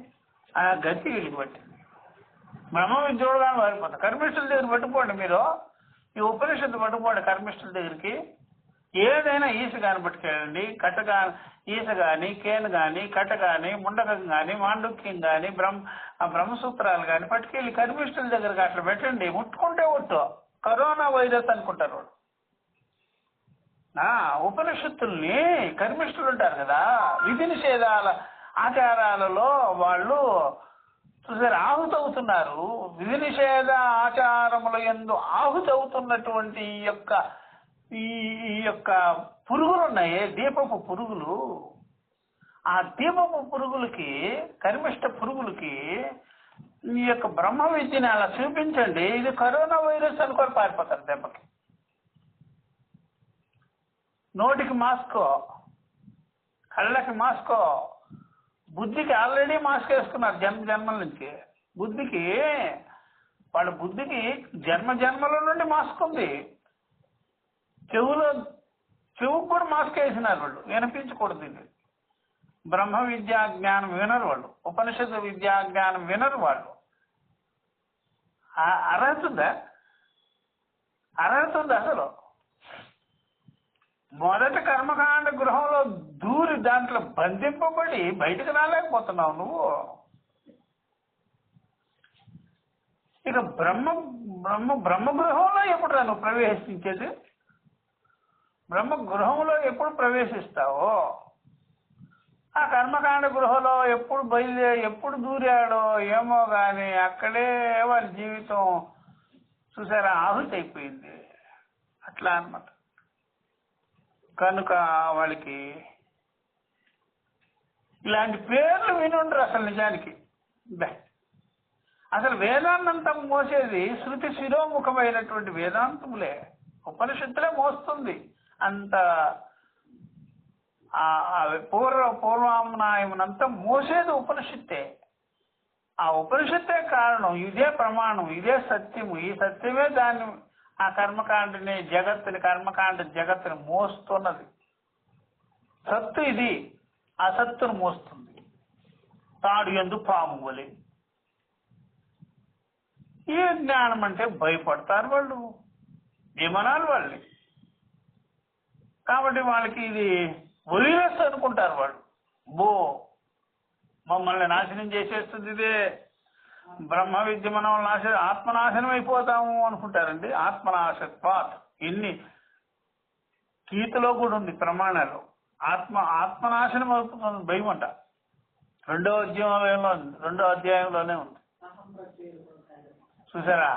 Speaker 1: ఆ గతి వీళ్ళకి పట్టింది. బ్రహ్మ విద్యోడుగా మారిపోతారు. కర్మిష్ఠుల దగ్గర పట్టుకోండి, మీరు ఈ ఉపనిషత్తు పట్టుకోండి. కర్మిష్ఠుల దగ్గరికి ఏదైనా ఈస కాని పట్టుకెళ్ళండి. ఈస గాని, కేను గాని, కట్ట గాని, ముండకం గాని, మాండుక్యం గాని, బ్రహ్మసూత్రాలు గాని పట్టుకెళ్ళి కర్మిష్ఠుల దగ్గరకు అట్లా పెట్టండి. ముట్టుకుంటే ఒట్టు కరోనా వైరస్ అనుకుంటారు వాళ్ళు. ఉపనిషత్తుల్ని, కర్మిష్ఠులు ఉంటారు కదా, విధి నిషేధాల ఆచారాలలో వాళ్ళు చూసారు ఆహుతవుతున్నారు. విధి నిషేధ ఆచారముల యందు ఆహుతవుతున్నటువంటి ఈ యొక్క పురుగులు ఉన్నాయే, దీపపు పురుగులు. ఆ దీపపు పురుగులకి, కర్మిష్ట పురుగులకి ఈ యొక్క బ్రహ్మ విద్యని అలా చూపించండి. ఇది కరోనా వైరస్ అనుకొని పారిపోతారు దెబ్బకి. నోటికి మాస్కో, కళ్ళకి మాస్కో, బుద్ధికి ఆల్రెడీ మాస్క్ వేసుకున్నారు జన్మల నుంచి. బుద్ధికి, వాళ్ళ బుద్ధికి జన్మల నుండి మాస్క్ ఉంది. చెవుకు కూడా మాస్క్ వేసినారు వాళ్ళు, వినిపించకూడదు. ఇది బ్రహ్మ విద్యా జ్ఞానం వినరు వాళ్ళు, ఉపనిషత్తు విద్యా జ్ఞానం వినరు వాళ్ళు. అర్హత ఉందా? అసలు మొదట కర్మకాండ గృహంలో దూరి దాంట్లో బంధింపబడి బయటకు రాలేకపోతున్నావు నువ్వు. ఇక బ్రహ్మగృహంలో ఎప్పుడు నువ్వు ప్రవేశించేది? బ్రహ్మగృహంలో ఎప్పుడు ప్రవేశిస్తావో ఆ కర్మకాండ గృహలో ఎప్పుడు దూరాడో ఏమో గాని అక్కడే వారి జీవితం చూసారా ఆహుతి అయిపోయింది. అట్లా అన్నమాట. కనుక వాళ్ళకి ఇలాంటి పేర్లు వినుండ్రు అసలు. నిజానికి అసలు వేదాన్నంతా మోసేది శృతి శిరోముఖమైనటువంటి వేదాంతములే, ఉపనిషత్తులే మోస్తుంది. అంత పూర్వామనాయమునంతా మోసేది ఉపనిషత్తే. ఆ ఉపనిషత్తే కారణం. ఇదే ప్రమాణం, ఇదే సత్యము. ఈ సత్యమే దాన్ని ఆ కర్మకాండని కర్మకాండ జగత్తుని మోస్తున్నది. సత్తు ఇది అసత్తును మోస్తుంది. తాడు యందు పాము వలె. ఈ జ్ఞానం అంటే భయపడతారు వాళ్ళు, ఏమనాలి వాళ్ళని. కాబట్టి వాళ్ళకి ఇది వైరస్ అనుకుంటారు వాళ్ళు. మమ్మల్ని నాశనం చేసేస్తుంది ఇదే బ్రహ్మ విద్య, మనం ఆత్మనాశనం అయిపోతాము అనుకుంటారండి. ఆత్మనాశత్వాత్ ఇన్ని గీతలో కూడా ఉంది ప్రమాణాలు. ఆత్మనాశనం అవుతుంది భయం అంట. రెండో అధ్యాయంలోనే ఉంది. చూసారా,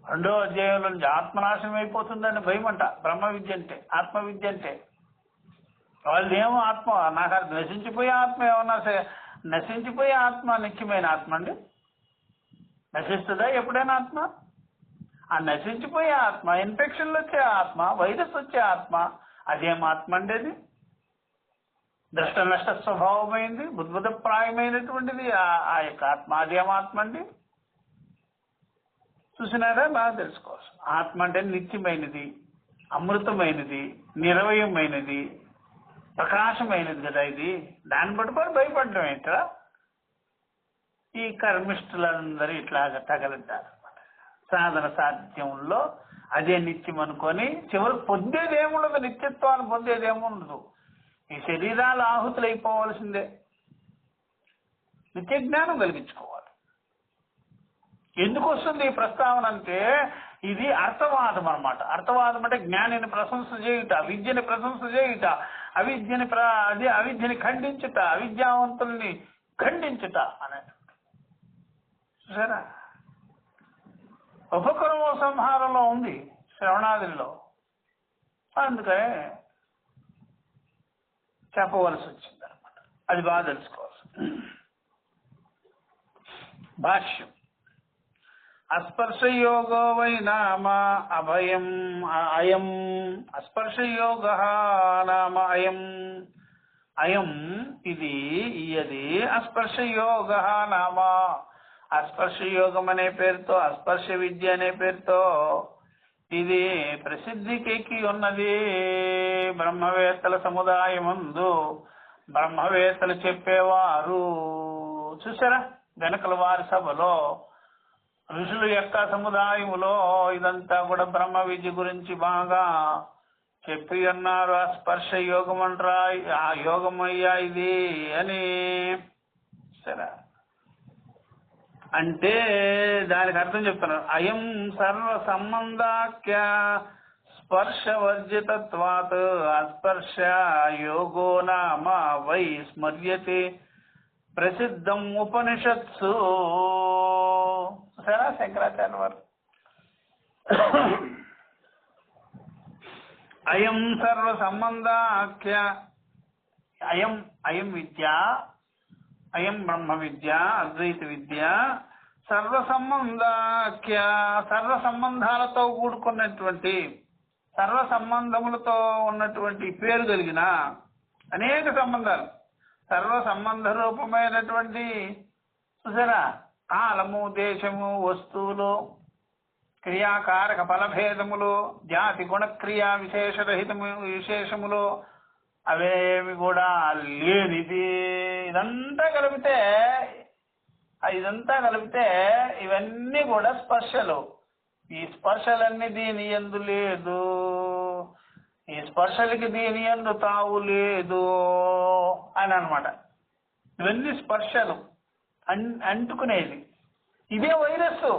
Speaker 1: 2వ అధ్యాయంలో నుంచి ఆత్మనాశనం అయిపోతుందని భయం అంట. బ్రహ్మ విద్య అంటే, ఆత్మ విద్య అంటే. వాళ్ళేమో ఆత్మ నాకు అది నశించిపోయే ఆత్మ ఏమన్నా నశించిపోయే ఆత్మ నిత్యమైన ఆత్మ అండి? నశిస్తుందా ఎప్పుడైనా ఆత్మ? ఆ నశించిపోయే ఆత్మ, ఇన్ఫెక్షన్లు వచ్చే ఆత్మ, వైరస్ వచ్చే ఆత్మ, అదేం ఆత్మ అండి? అది దృష్ట నష్ట స్వభావమైంది, బుద్ధిబుద్ధప్రాయమైనటువంటిది ఆ యొక్క ఆత్మ. అదేం ఆత్మ అండి? చూసినారా? బాగా తెలుసుకోవచ్చు. ఆత్మ అంటే నిత్యమైనది, అమృతమైనది, నిరవయమైనది, ప్రకాశమైనది కదా ఇది. దాన్ని పట్టుకొని భయపడడం ఏంట్రా? ఈ కర్మిష్ఠులందరూ ఇట్లాగా తగలంటారు అనమాట. సాధన సాధ్యంలో అదే నిత్యం అనుకొని చివరికి పొందేదేముండదు, నిత్యత్వాన్ని పొందేదేముండదు. ఈ శరీరాలు ఆహుతులు అయిపోవాల్సిందే. నిత్య జ్ఞానం కలిగించుకోవాలి. ఎందుకు వస్తుంది ఈ ప్రస్తావన అంటే, ఇది అర్థవాదం అన్నమాట. అర్థవాదం అంటే జ్ఞానిని ప్రశంస చేయుట, విద్యని ప్రశంస చేయుట, అవిద్యని ఖండించుట, అవిద్యావంతుల్ని ఖండించుట అనేది. చూసారా, ఉపక్రమ సంహారంలో ఉంది, శ్రవణాదిలో. అందుకనే చెప్పవలసి వచ్చింది అనమాట. అది బాగా తెలుసుకోవాలి. భాష్యం. అస్పర్శయోగో వై నామ అభయం అయం. అస్పర్శయోగ నామ అయం. అయం ఇది ఇయది అస్పర్శయోగ నామ. అస్పర్శయోగం అనే పేరుతో, అస్పర్శ విద్య అనే పేరుతో ఇది ప్రసిద్ధికెక్కి ఉన్నది. బ్రహ్మవేత్తల సముదాయమందు బ్రహ్మవేత్తలు చెప్పేవారు. చూసారా, వెనకల వారి సభలో ఋషుల యొక్క సముదాయములో ఇదంతా కూడా బ్రహ్మ విద్య గురించి బాగా చెప్పి అన్నారు. ఆ స్పర్శ యోగం అంటారా, ఆ యోగమయ్యా ఇది అని. సరే, అంటే దానికి అర్థం చెప్తున్నారు. అయం సర్వ సంబంధాఖ్య స్పర్శవర్జితత్వాత్ అస్పర్శ యోగో నామ వై స్మర్యతే ప్రసిద్ధం ఉపనిషత్సు. సరే, శంకరాచార్య వారు అయం సర్వ సంబంధాఖ్య, అయం విద్య, అయం బ్రహ్మ విద్య, అద్వైత విద్య, సర్వ సంబంధాఖ్య, సర్వ సంబంధాలతో కూడుకున్నటువంటి, సర్వ సంబంధములతో ఉన్నటువంటి పేరు కలిగిన అనేక సంబంధాలు, సర్వ సంబంధ రూపమైనటువంటి. చూసారా, కాలము, దేశము, వస్తువులు, క్రియాకారక ఫలభేదములు, జాతి గుణక్రియా విశేషములు, అవేమి కూడా లేనిది. ఇదంతా కలిపితే ఇవన్నీ కూడా స్పర్శలు. ఈ స్పర్శలన్నీ దీని యందు లేదు, ఈ స్పర్శలకి దీని యందు తావు లేదు అని అన్నమాట. ఇవన్నీ స్పర్శలు అంటుకునేది. ఇదే వైరస్సు.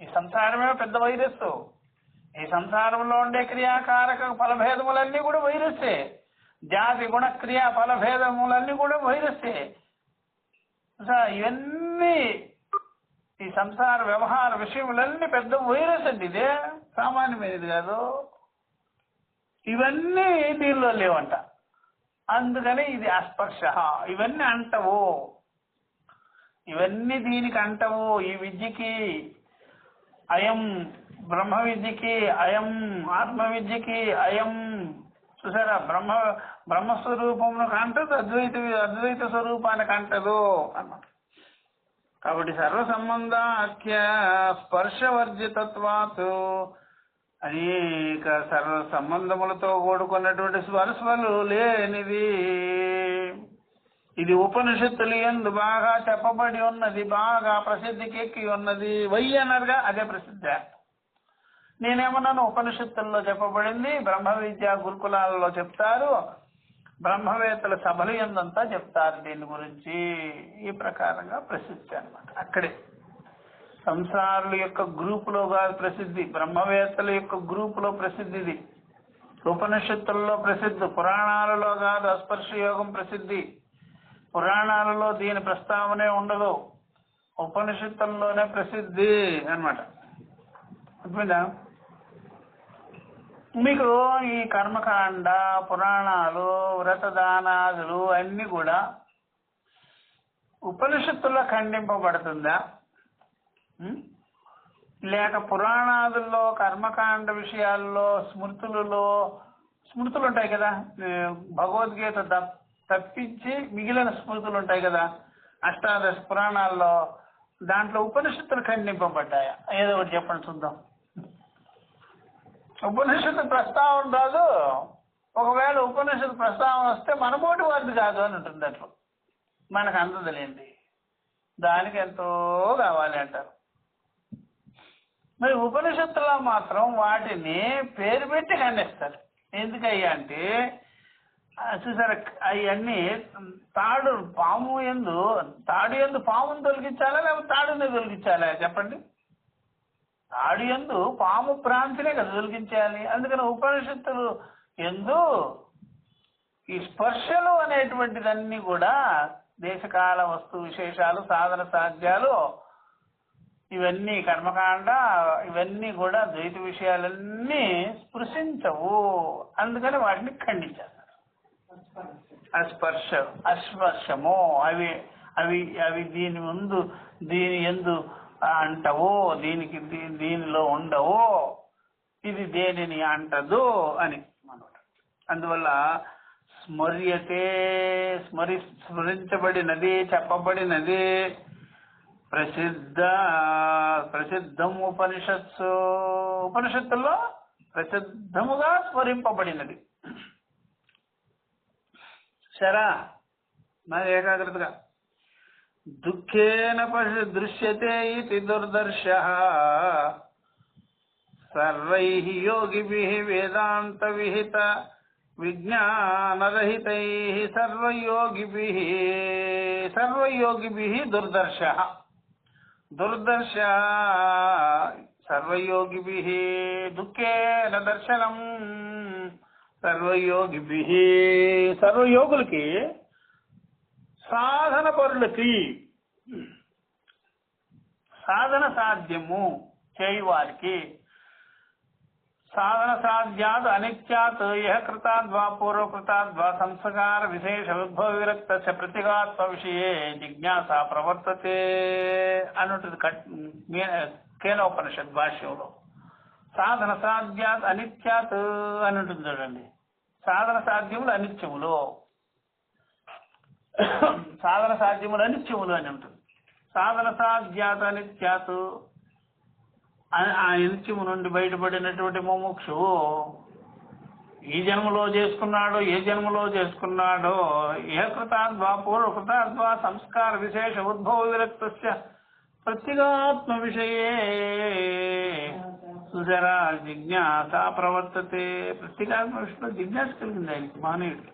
Speaker 1: ఈ సంసారమే పెద్ద వైరస్సు. ఈ సంసారంలో ఉండే క్రియాకారక ఫలభేదములన్నీ కూడా వైరస్సే. జాతి గుణ క్రియా ఫల భేదములన్నీ కూడా వైరస్సే. ఇవన్నీ ఈ సంసార వ్యవహార విషయములన్నీ పెద్ద వైరస్ అండి. ఇదే సామాన్యమైనది కాదు. ఇవన్నీ దీనిలో లేవంట. అందుకని ఇది అస్పర్శ. ఇవన్నీ అంటవు, ఇవన్నీ దీనికి అంటవు. ఈ విద్యకి, అయం బ్రహ్మ విద్యకి, అయం ఆత్మ విద్యకి, అయం చూసారా బ్రహ్మస్వరూపమునకు అంటదు, అద్వైత స్వరూపానికి అంటదు అన్నమాట. కాబట్టి సర్వ సంబంధాఖ్య స్పర్శవర్జితత్వాత్ అనేక సర్వ సంబంధములతో కూడుకున్నటువంటి స్పర్శలు లేనిది. ఇది ఉపనిషత్తులు యందు బాగా చెప్పబడి ఉన్నది, బాగా ప్రసిద్ధికి ఎక్కి ఉన్నది. వై అన్నారుగా, అదే ప్రసిద్ధి. నేనేమన్నాను, ఉపనిషత్తుల్లో చెప్పబడింది, బ్రహ్మ విద్యా గురుకులాలలో చెప్తారు, బ్రహ్మవేత్తల సభలు ఎందంతా చెప్తారు దీని గురించి. ఈ ప్రకారంగా ప్రసిద్ధి అన్నమాట. అక్కడే సంసారుల యొక్క గ్రూపులో కాదు ప్రసిద్ధి, బ్రహ్మవేత్తల యొక్క గ్రూపులో ప్రసిద్ధి. ఇది ఉపనిషత్తుల్లో ప్రసిద్ధి, పురాణాలలో కాదు. అస్పర్శ యోగం ప్రసిద్ధి. పురాణాలలో దీని ప్రస్తావనే ఉండదు, ఉపనిషత్తుల్లోనే ప్రసిద్ధి అన్నమాట. అర్థమైందా? మీకు ఈ కర్మకాండ, పురాణాలు, వ్రతదానాదులు అన్ని కూడా ఉపనిషత్తుల్లో ఖండింపబడుతుందా, లేక పురాణాదుల్లో కర్మకాండ విషయాల్లో స్మృతులు ఉంటాయి కదా, భగవద్గీత తప్పించి మిగిలిన స్మృతులు ఉంటాయి కదా, అష్టాదశ పురాణాల్లో, దాంట్లో ఉపనిషత్తులు ఖండింపబడ్డాయా? ఏదో ఒకటి చెప్పండి చూద్దాం. ఉపనిషత్తు ప్రస్తావన రాదు. ఒకవేళ ఉపనిషత్తు ప్రస్తావన వస్తే మనమోటి వారిది కాదు అని ఉంటుంది. అట్లా మనకు అందదలేండి, దానికి ఎంతో కావాలి అంటారు. మరి ఉపనిషత్తులో మాత్రం వాటిని పేరు పెట్టి ఖండిస్తారు. ఎందుకయ్యా అంటే చూసారా, అవన్నీ తాడు ఎందు పామును తొలగించాలా, లేకపోతే తాడుని తొలగించాలా చెప్పండి? తాడు ఎందు పాము భ్రాంతినే కదా తొలగించాలి. అందుకని ఉపనిషత్తులు ఎందు ఈ స్పర్శలు అనేటువంటిదన్నీ కూడా దేశకాల వస్తు విశేషాలు, సాధన సాధ్యాలు, ఇవన్నీ కర్మకాండ, ఇవన్నీ కూడా ద్వైత విషయాలన్నీ స్పృశించవు. అందుకని వాటిని ఖండించారు. అస్పర్శము అవి అవి అవి దీని ఎందు అంటవో, దీనిలో ఉండవో, ఇది దేనిని అంటదు అని అనమాట. అందువల్ల స్మరించబడినది, చెప్పబడినది ప్రసిద్ధం ఉపనిషత్తుల్లో ప్రసిద్ధముగా స్మరింపబడినది. సరా, మరి ఏకాగ్రతగా దుఃఖేన దృశ్యతే ఇతి దుర్దర్శః సర్వైః యోగిభిః వేదాంత విహిత విజ్ఞానరహితైః సర్వయోగిభిః దుర్దర్శః సర్వయోగిభిః దుఃఖేన దర్శనం సర్వయోగిభిః సర్వయోగులకి, సాధన పరులకి, సాధన సాధ్యము చేయువారికి, సాధన సాధ్యాత్ అనిత్యాత్ యః కృతాద్వా పూర్వకృతాద్వా సంస్కార విశేష ఉద్భవ విరక్తస్య ప్రతిగాత్మ విషయే జిజ్ఞాస ప్రవర్తతే అన్నట్టు కేనోపనిషత్ భాష్యంలో. సాధన సాధ్యాత్ అనిత్యాత్ అని ఉంటుంది చూడండి. సాధన సాధ్యములు అనిత్యములు, సాధన సాధ్యములు అనిత్యములు అని ఉంటుంది. సాధన సాధ్యాత్ అనిత్యాత్, ఆ అనిత్యము నుండి బయటపడినటువంటి ముముక్షువు ఈ జన్మలో చేసుకున్నాడో, ఏ జన్మలో చేసుకున్నాడో, ఏ కృతాద్వా పూర్వకృతాద్వా సంస్కార విశేష ఉద్భవ విరక్తస్య ప్రత్యేగాత్మ విషయే సుజరా జిజ్ఞాస ప్రవర్తతే. ప్రత్యేగాత్మ విషయంలో జిజ్ఞాస కలిగింది ఆయనకి, మహనీయుడికి.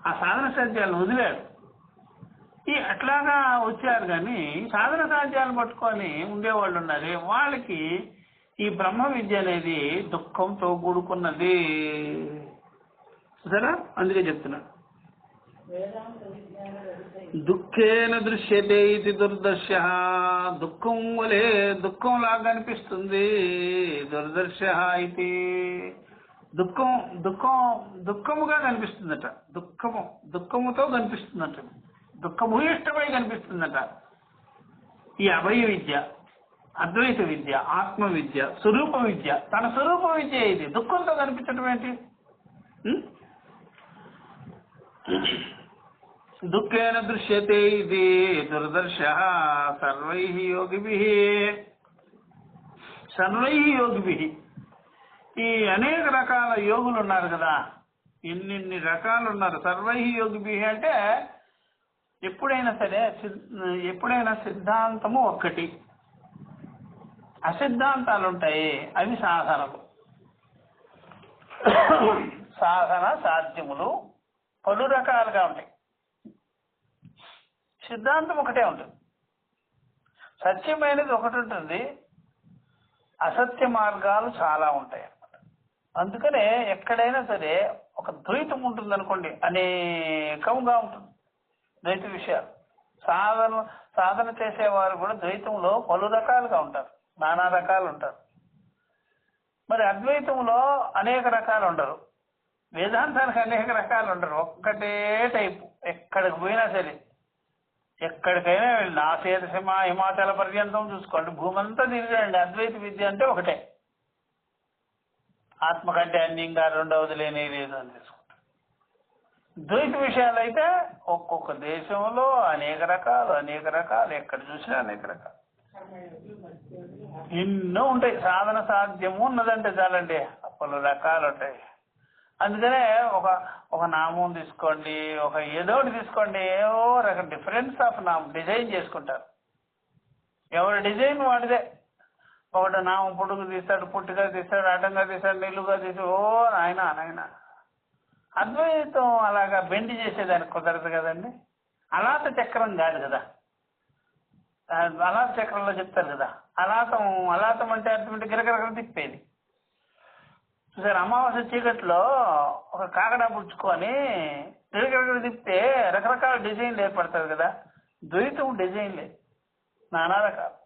Speaker 1: ఆ సాధన సాధ్యాలను వదిలాడు. అట్లాగా వచ్చారు. కానీ సాధన సాధ్యాలు పట్టుకొని ఉండేవాళ్ళు ఉన్నారే, వాళ్ళకి ఈ బ్రహ్మ విద్య అనేది దుఃఖంతో కూడుకున్నది. సరే, అందుకే చెప్తున్నాడు. దుఃఖేన దృశ్యతే ఇది దుర్దర్శ, దుఃఖం వలే దుఃఖంలాగా అనిపిస్తుంది. దుర్దర్శ ఇది దుఃఖం దుఃఖం దుఃఖముగా కనిపిస్తుందట. దుఃఖముతో కనిపిస్తుందట. దుఃఖభూయిష్టమై కనిపిస్తుందట. ఈ అభయ విద్య, అద్వైత విద్య, ఆత్మ విద్య, స్వరూప విద్య, తన స్వరూప విద్య ఇది. దుఃఖంతో కనిపించడం ఏంటి? దుఃఖేన దృశ్యతే ఇది దుర్దర్శ సర్వై యోగిభిః. ఈ అనేక రకాల యోగులు ఉన్నారు కదా, ఇన్ని రకాలు ఉన్నారు. సర్వై యోగిభిః అంటే ఎప్పుడైనా సిద్ధాంతము ఒక్కటి, అసిద్ధాంతాలు ఉంటాయి, అవి సాధనలు. సాధన సాధ్యములు పలు రకాలుగా ఉంటాయి. సిద్ధాంతం ఒకటే ఉంటుంది, సత్యమైనది ఒకటి ఉంటుంది, అసత్య మార్గాలు చాలా ఉంటాయి అన్నమాట. అందుకనే ఎక్కడైనా సరే ఒక ద్వైతం ఉంటుంది అనుకోండి, అనేకంగా ఉంటుంది ద్వైత విషయాలు. సాధన చేసేవారు కూడా ద్వైతంలో పలు రకాలుగా ఉంటారు, నానా రకాలు ఉంటారు. మరి అద్వైతంలో అనేక రకాలు ఉండరు, వేదాంతానికి అనేక రకాలు ఉండరు, ఒక్కటే టైపు. ఎక్కడికి పోయినా సరే, ఎక్కడికైనా వెళ్ళి ఆసేతసీమ హిమాచల పర్యంతం చూసుకోండి, భూమంతా తిరిగాయండి. అద్వైత విద్య అంటే ఒకటే, ఆత్మ కంటే అన్యంగా రెండవది లేనే లేదు అని తీసుకుంటారు. ద్వైత విషయాలు అయితే ఒక్కొక్క దేశంలో అనేక రకాలు, ఎక్కడ చూసినా అనేక రకాలు ఎన్నో ఉంటాయి. సాధన సాధ్యము ఉన్నదంటే చాలండి, పలు రకాలు ఉంటాయి. అందుకనే ఒక నామం తీసుకోండి, ఒక ఏదో ఒకటి తీసుకోండి, ఏవో రకం డిఫరెన్స్ ఆఫ్ నామం డిజైన్ చేసుకుంటారు. ఎవరి డిజైన్ వాడిదే. ఒకటి నామం పొడుగు తీస్తాడు, పుట్టిగా తీస్తాడు, అడ్డంగా తీస్తాడు, నిలువుగా తీసి నాయన. అద్వైతం అలాగా బెండి చేసేదానికి కుదరదు కదండి. అలాత చక్రం కాదు కదా, అలాత చక్రంలో చెప్తారు కదా. అలాతం అంటే అటువంటి గిరగిరగర తిప్పేది. చూసారు, అమావాస్య చీకట్లో ఒక కాకడా పుచ్చుకొని గిరగిరగర తిప్పితే రకరకాల డిజైన్లు ఏర్పడతారు కదా. ద్వైతం డిజైన్ లేదు, నానా రకాలు.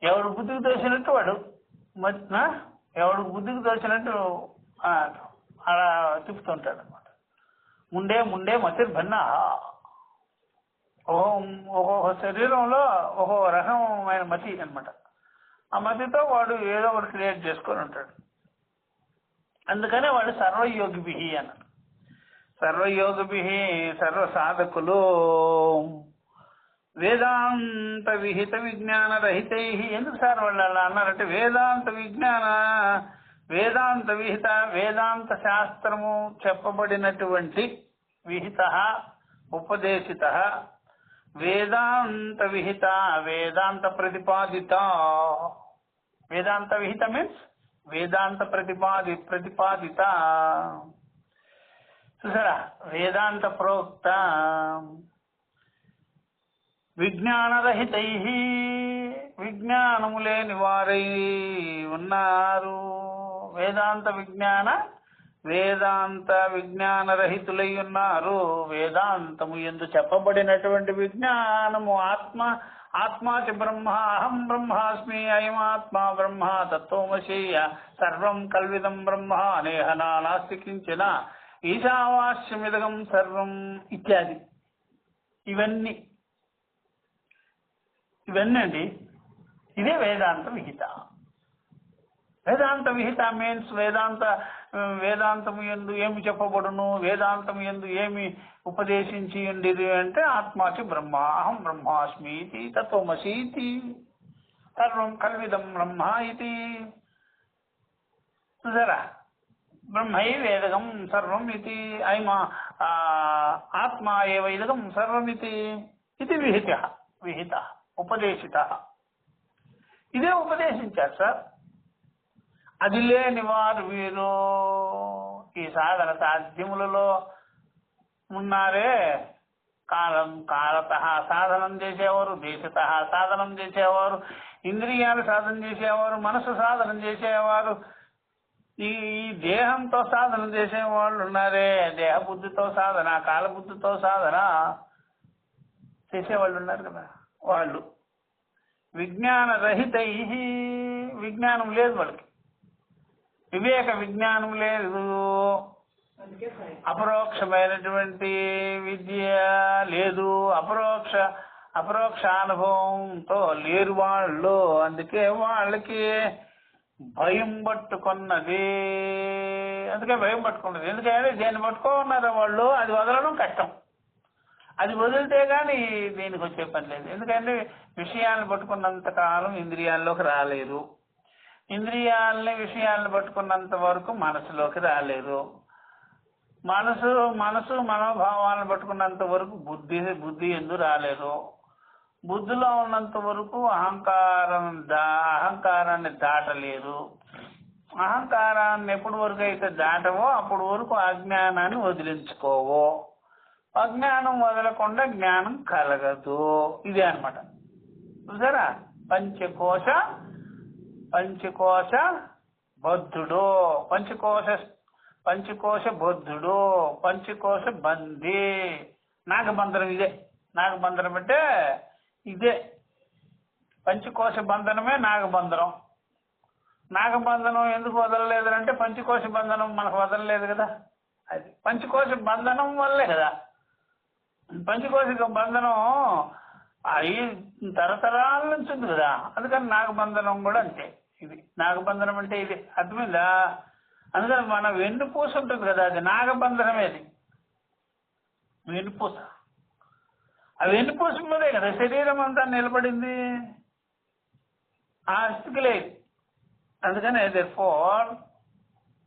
Speaker 1: ఎవడు బుద్ధికి తోచినట్టు వాడు, అలా తిప్పుతుంటాడు అనమాట. ముండే మతిర్భిన్న. ఒక్కొక్క శరీరంలో ఒక్కొక్క రకమైన మతి అనమాట. ఆ మతితో వాడు ఏదో ఒకటి క్రియేట్ చేసుకొని ఉంటాడు. అందుకనే వాడు సర్వయోగిభిః అన్నారు. సర్వయోగిభిః, సర్వ సాధకులు వేదాంత విహిత విజ్ఞాన రహితై. ఎందుకు సార్ వాళ్ళు అలా అన్నారంటే, వేదాంత విహిత, వేదాంత శాస్త్రము చెప్పబడినటువంటి, విహిత ఉపదేశిత, వేదాంత విహిత వేదాంత ప్రతిపాదిత. వేదాంత విహిత మీన్స్ వేదాంత ప్రతిపాదిత. చూసారా, వేదాంత ప్రోక్త విజ్ఞానరహితై, విజ్ఞానము లేని వారై ఉన్నారు. వేదాంత విజ్ఞానరహితులై ఉన్నారు. వేదాంతము యందు చెప్పబడినటువంటి విజ్ఞానము ఆత్మాచి బ్రహ్మ, అహం బ్రహ్మాస్మి, అయమాత్మా బ్రహ్మ, తత్వమసి, సర్వం కల్విదం బ్రహ్మ, నేహనా నాస్తి కించన, ఈశావాస్యమిదగం సర్వం ఇత్యాది. ఇవన్నీ అండి, ఇదే వేదాంత విహిత. వేదాంత విహిత మీన్స్ వేదాంతము యందు ఏమి చెప్పబడును, వేదాంతము యందు ఏమి ఉపదేశించి ఉండేది అంటే, ఆత్మాచి బ్రహ్మ, అహం బ్రహ్మాస్మి ఇది, తత్వమసి ఇది, సర్వం కల్విదం బ్రహ్మ ఇది. చూసారా, బ్రహ్మై వేదగం సర్వం ఇది, ఆత్మా ఏవ ఇదగం సర్వం ఇది విహిత ఉపదేశిత. ఇదే ఉపదేశించారు సార్. అది లేని వారు వీరు ఈ సాధన సాధ్యములలో ఉన్నారే. కాలత సాధనం చేసేవారు, దేశత సాధనం చేసేవారు, ఇంద్రియాలు సాధన చేసేవారు, మనసు సాధనం చేసేవారు, ఈ దేహంతో సాధన చేసే వాళ్ళు ఉన్నారే, దేహ బుద్ధితో సాధన, కాల బుద్ధితో సాధన చేసేవాళ్ళు ఉన్నారు కదా, వాళ్ళు విజ్ఞాన రహితై, విజ్ఞానం లేదు వాళ్ళకి, వివేక విజ్ఞానం లేదు, అపరోక్షమైనటువంటి విద్య లేదు, అపరోక్ష అనుభవంతో లేరు వాళ్ళు. అందుకే వాళ్ళకి భయం పట్టుకున్నది. అందుకే భయం పట్టుకున్నది. ఎందుకంటే దేన్ని పట్టుకోన్నారో వాళ్ళు అది వదలడం కష్టం. అది వదిలితే గాని దీనికి వచ్చే పని లేదు. ఎందుకంటే విషయాలను పట్టుకున్నంత కాలం ఇంద్రియాల్లోకి రాలేరు, విషయాలను పట్టుకున్నంత వరకు మనసులోకి రాలేరు, మనసు మనోభావాలను పట్టుకున్నంత వరకు బుద్ధి ఎందు రాలేరు, బుద్ధిలో ఉన్నంత వరకు అహంకారాన్ని దాటలేరు, అహంకారాన్ని ఎప్పటి వరకు అయితే దాటవో అప్పటి వరకు అజ్ఞానాన్ని వదిలించుకోవో, అజ్ఞానం వదలకుండా జ్ఞానం కలగదు. ఇదే అన్నమాట. చూసారా, పంచకోశ బద్ధుడు, పంచకోశ బద్ధుడు, పంచకోశ బందీ. నాగబంధనం ఇదే. నాగబంధనం అంటే ఇదే. పంచకోశ బంధనమే నాగబంధనం. నాగబంధనం ఎందుకు వదలలేదు అంటే పంచకోశ బంధనం మనకు వదలలేదు కదా. అది పంచకోశ బంధనం వల్లే కదా. పంచకోశ బంధనం అది తరతరాల నుంచి ఉంది కదా, అందుకని నాగబంధనం కూడా అంతే. ఇది నాగబంధనం అంటే ఇది, అర్థమైందా? అందుకని మన వెన్నుపూస ఉంటుంది కదా, అది నాగబంధనమే. అది వెన్నుపూస. ఆ వెన్నుపూస మీదే కదా శరీరం అంతా నిలబడింది, ఆ స్థితికి లేదు. అందుకని therefore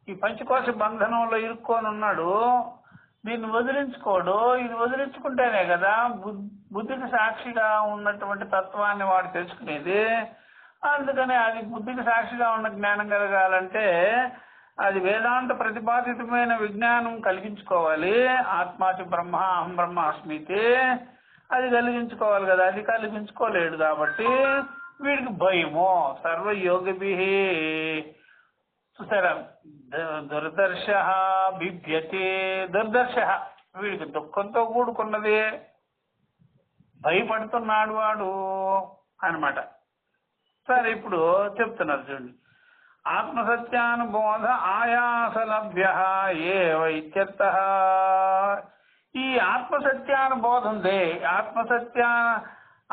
Speaker 1: ఈ పంచకోశ బంధనంలో ఇరుక్కొని ఉన్నాడు, దీన్ని వదిలించుకోడు. ఇది వదిలించుకుంటేనే కదా బుద్ధికి సాక్షిగా ఉన్నటువంటి తత్వాన్ని వాడు తెలుసుకునేది. అందుకని అది బుద్ధికి సాక్షిగా ఉన్న జ్ఞానం కలగాలంటే అది వేదాంత ప్రతిపాదితమైన విజ్ఞానం కలిగించుకోవాలి. ఆత్మాచి బ్రహ్మ అహం బ్రహ్మాస్మితి అది కలిగించుకోవాలి కదా. అది కలిగించుకోలేడు కాబట్టి వీడికి భయము. సర్వయోగిభి చూసారా, దుర్దర్శ బిభ్యతి. దుర్దర్శ వీడికి దుఃఖంతో కూడుకున్నది, భయపడుతున్నాడు వాడు అన్నమాట. సరే, ఇప్పుడు చెప్తున్నారు చూడండి. ఆత్మసత్యానుబోధ ఆయాసలభ్య ఏవ ఇత్యర్థః. ఈ ఆత్మసత్యానుబోధ ఉంది,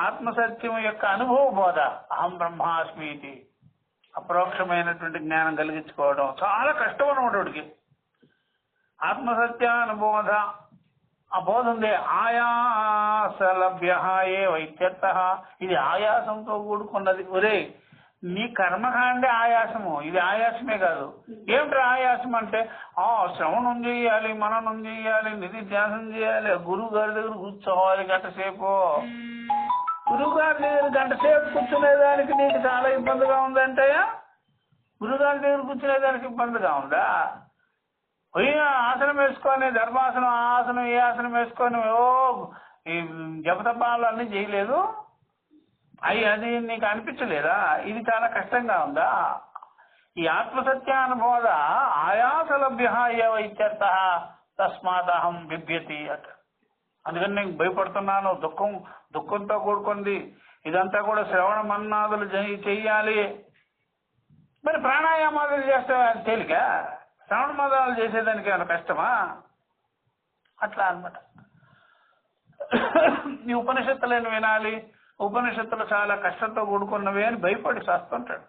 Speaker 1: ఆత్మసత్యం యొక్క అనుభవ బోధ, అహం బ్రహ్మాస్మి ఇది అపరోక్షమైనటువంటి జ్ఞానం కలిగించుకోవడం చాలా కష్టం అన్నమాట వాడికి. ఆత్మసత్యానుబోధ ఆ బోధ ఉంది. ఆయాసలభ్య ఏవ ఇత్యర్థః. ఇది ఆయాసంతో కూడుకున్నది. ఒరే, నీ కర్మకాండే ఆయాసము, ఇది ఆయాసమే కాదు. ఏమిటి ఆయాసం అంటే శ్రవణం చేయాలి, మననం చేయాలి, నిధిధ్యాసం చేయాలి, గురువు గారి దగ్గర కూర్చోవాలి గంట సేపు. గురువు గారి దగ్గర గంట సేపు కూర్చునేదానికి నీకు చాలా ఇబ్బందిగా ఉందంటయా? గురువు గారి దగ్గర కూర్చునేదానికి ఇబ్బందిగా ఉందా? పోయి ఆసనం వేసుకొని ధర్మాసనం, ఆసనం, ఏ ఆసనం వేసుకొని ఈ జపతపాలు అన్నీ చేయలేదు, అది నీకు అనిపించలేదా? ఇది చాలా కష్టంగా ఉందా? ఈ ఆత్మసత్యానుబోధ ఆయాసలభ్య ఏవ ఇత్యర్థః తస్మాదహం బిభ్యతి అట. అందుకని నేను భయపడుతున్నాను, దుఃఖంతో కూడుకుంది. ఇదంతా కూడా శ్రవణ మన్నాదులు చెయ్యాలి. మరి ప్రాణాయామాదులు చేస్తే తేలిక? శ్రవణ మన్నాదులు చేసేదానికి ఏమైనా కష్టమా? అట్లా అన్నమాట. ఈ ఉపనిషత్తులను వినాలి, ఉపనిషత్తులు చాలా కష్టంతో కూడుకున్నవి అని భయపడి చేస్తుంటాడు.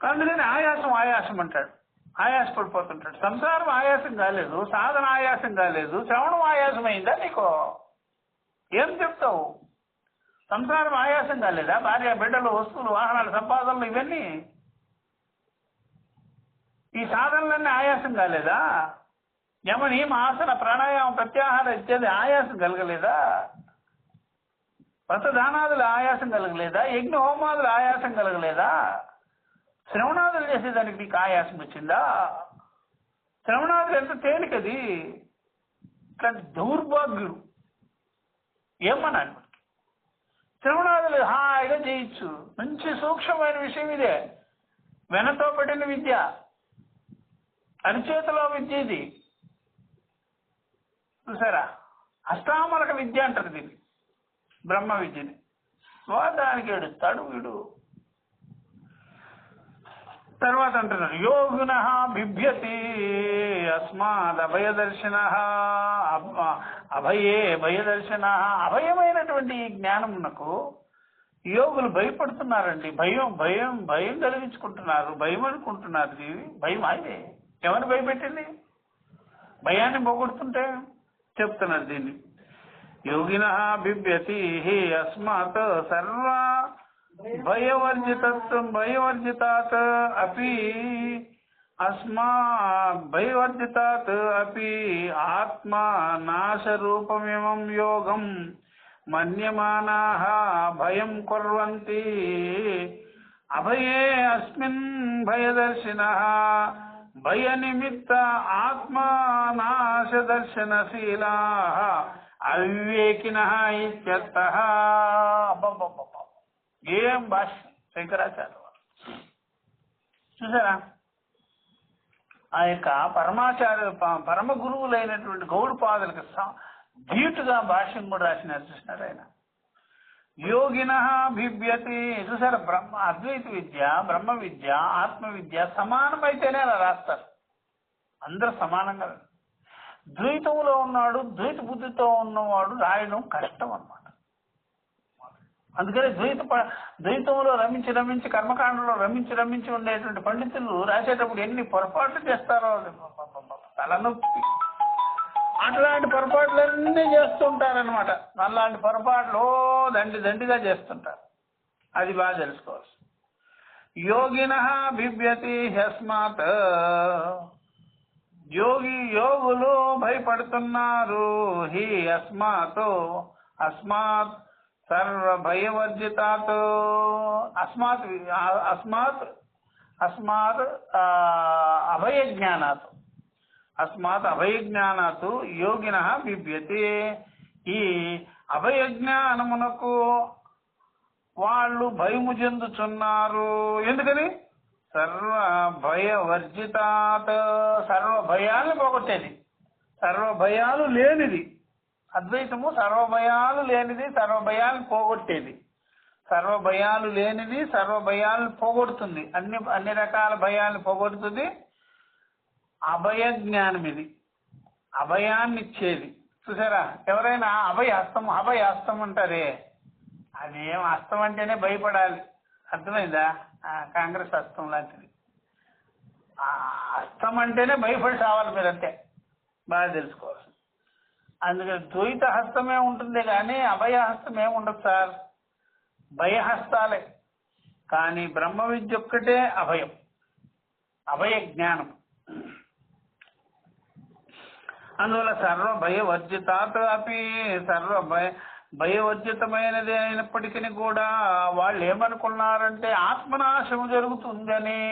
Speaker 1: అందుకని ఆయాసం అంటాడు, ఆయాసపడిపోతుంటాడు. సంసారం ఆయాసం కాలేదు, సాధన ఆయాసం కాలేదు, శ్రవణం ఆయాసం అయిందా నీకు? ఏం చెప్తావు? సంసారం ఆయాసం కాలేదా? భార్య, బిడ్డలు, వస్తువులు, వాహనాలు, సంపాదనలు, ఇవన్నీ ఈ సాధనలన్నీ ఆయాసం కాలేదా? యమ, నియమ, ఆసన, ప్రాణాయామం, ప్రత్యాహార ఇత్యాది ఆయాసం కలగలేదా? వ్రతదానాదులు ఆయాసం కలగలేదా? యజ్ఞ హోమాదులు ఆయాసం కలగలేదా? శ్రవణాదులు చేసేదానికి నీకు ఆయాసం వచ్చిందా? శ్రవణాదులు ఎంత తేలికది. ఇట్లాంటి దౌర్భాగ్యుడు ఏమన్నాడు? శ్రవణాదులు హాయిగా చేయొచ్చు. మంచి సూక్ష్మమైన విషయం ఇదే. వెనతో పడిన విద్య, అరిచేతిలో విద్య ఇది. చూసారా, అష్టామలక విద్య అంటారు దీన్ని, బ్రహ్మ విద్యని. దానికి ఎడుస్తాడు వీడు. తర్వాత అంటున్నాడు, యోగిన బిభ్యతి అస్మాద్ అభయదర్శన. అభయే భయదర్శన. అభయమైనటువంటి ఈ జ్ఞానమునకు యోగులు భయపడుతున్నారండి. భయం భయం భయం కలిగించుకుంటున్నారు, భయం అనుకుంటున్నారు. భయం అదే ఎవరిని భయపెట్టింది? భయాన్ని పోగొడుతుంటే చెప్తున్నారు దీన్ని. యోగిన బిభ్యతి అస్మాత్ సర్వ భయవర్జితాత్ అపి భయవర్జితాత్ అపి ఆత్మా నాశరూపమిమం యోగం మన్యమానాః భయం కుర్వంతి. అభయే అస్మిన్ భయదర్శినః భయనిమిత్త ఆత్మనాశదర్శనశీలాః అవివేకినః ఇత్యర్థః. ఏం భాష శంకరాచార్య చూసారా? ఆ యొక్క పరమ గురువులైనటువంటి గౌడపాదులకు ధీటుగా భాష్యం కూడా రాసినారు. చూసినారు ఆయన. యోగిన బిభ్యతి. చూసారా, అద్వైత విద్య, బ్రహ్మ విద్య, ఆత్మ విద్య సమానమైతేనే అలా రాస్తారు. అందరూ సమానంగా. ద్వైతంలో ఉన్నాడు, ద్వైత బుద్ధితో ఉన్నవాడు రాయడం కష్టం అన్నమాట. అందుకని ద్వైతంలో రమించి కర్మకాండంలో రమించి ఉండేటువంటి పండితులు రాసేటప్పుడు ఎన్ని పొరపాట్లు చేస్తారో తలనొప్పి. అట్లాంటి పొరపాట్లన్నీ చేస్తుంటారనమాట. అలాంటి పొరపాట్లు దండిగా చేస్తుంటారు. అది బాగా తెలుసుకోవచ్చు. యోగిన బిభ్యతి హ్యస్మాత్. యోగులు భయపడుతున్నారు. హి అస్మాత్ సర్వ భయవర్జితాత్. అస్మాత్ అభయజ్ఞానాత్. అస్మాత్ అభయజ్ఞానాత్ యోగిన బిభ్యతి. ఈ అభయజ్ఞానమునకు వాళ్ళు భయము చెందుతున్నారు. ఎందుకని? సర్వ భయవర్జితాత్. సర్వ భయాలను పోగొట్టేది, సర్వ భయాలు లేనిది. అద్వైతము సర్వ భయాలు లేనిది, సర్వ భయాలను పోగొట్టేది. సర్వ భయాలు లేనిది, సర్వ భయాలను పోగొడుతుంది. అన్ని రకాల భయాలను పోగొడుతుంది. అభయ జ్ఞానం ఇది, అభయాన్ని ఇచ్చేది. చూసారా, ఎవరైనా అభయ హస్తం అంటారే, అదేం హస్తం అంటేనే భయపడాలి. అర్థమైందా? కాంగ్రెస్ హస్తం లాంటిది. హస్తం అంటేనే భయపడి సావాలి మీరంతే. బాగా తెలుసుకోవాలి. అందుకని ద్వైత హస్తమే ఉంటుంది కానీ అభయ హస్తం ఏముండదు సార్. భయహస్తాలే. కానీ బ్రహ్మ విద్య ఒక్కటే అభయం, అభయ జ్ఞానం. అందువల్ల సర్వ భయవర్జితాత్ అపి. భయవర్జితమైనది అయినప్పటికీ కూడా వాళ్ళు ఏమనుకున్నారంటే ఆత్మనాశము జరుగుతుందని.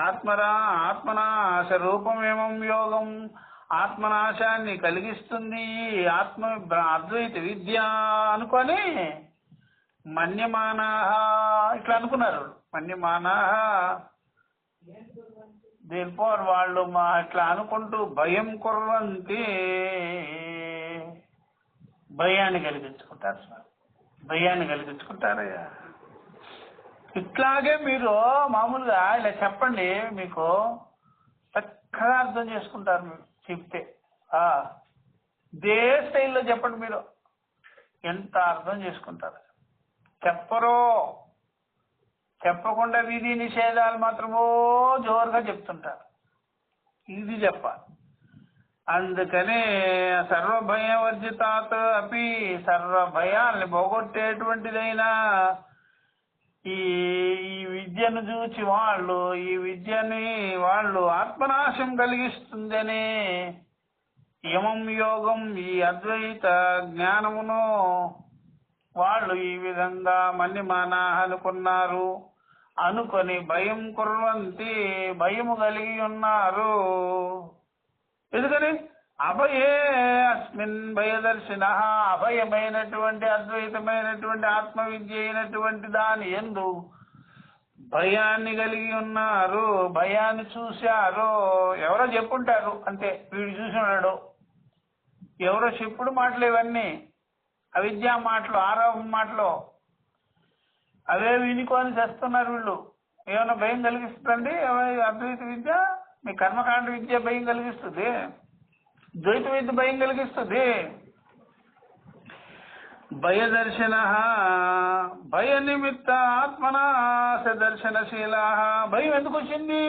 Speaker 1: ఆత్మనాశ రూపమేమం యోగం. ఆత్మనాశాన్ని కలిగిస్తుంది అద్వైత విద్య అనుకొని మన్యమానాః ఇట్లా అనుకున్నారు. మన్యమానాః దీనిపోర్ వాళ్ళు ఇట్లా అనుకుంటూ భయం కుర్వంతి. భయాన్ని కలిగించుకుంటారయ్యా. ఇట్లాగే మీరు మామూలుగా ఇలా చెప్పండి, మీకు చక్కగా అర్థం చేసుకుంటారు. మీరు చెప్తే ఇదే స్టైల్లో చెప్పండి, మీరు ఎంత అర్థం చేసుకుంటారు. చెప్పకుండా విధి నిషేధాలు మాత్రమో జోరుగా చెప్తుంటారు. ఇది చెప్పాలి. అందుకని సర్వభయవర్జితాత్ అపి. సర్వ భయాల్ని పోగొట్టేటువంటిదైనా ఈ విద్యను చూచి ఈ విద్యని ఆత్మనాశం కలిగిస్తుందని యమం యోగం, ఈ అద్వైత జ్ఞానమును వాళ్ళు ఈ విధంగా మన్యమానాః అనుకున్నారు. అనుకొని భయం కుర్వంతి, భయము కలిగి ఉన్నారు. ఎందుకని? అభయే అస్మిన్ భయదర్శిన. అభయమైనటువంటి అద్వైతమైనటువంటి ఆత్మ విద్య అయినటువంటి దాని యందు భయాన్ని కలిగి ఉన్నారు, భయాన్ని చూశారు. ఎవరో చెప్పుంటారు అంతే, వీడు చూసినాడు. ఎవరో చెప్పుడు మాటలు ఇవన్నీ, అవిద్యా మాటలు, ఆరోపణ మాటలు. అవే వినుకొని చేస్తున్నారు వీళ్ళు. ఏమైనా భయం కలిగిస్తుందండి అద్వైత విద్య? మీ కర్మకాండ విద్య భయం కలిగిస్తుంది, ద్వైత విద్య భయం కలిగిస్తుంది. భయదర్శన భయ నిమిత్త ఆత్మనాశ దర్శనశీల. భయం ఎందుకు వచ్చింది?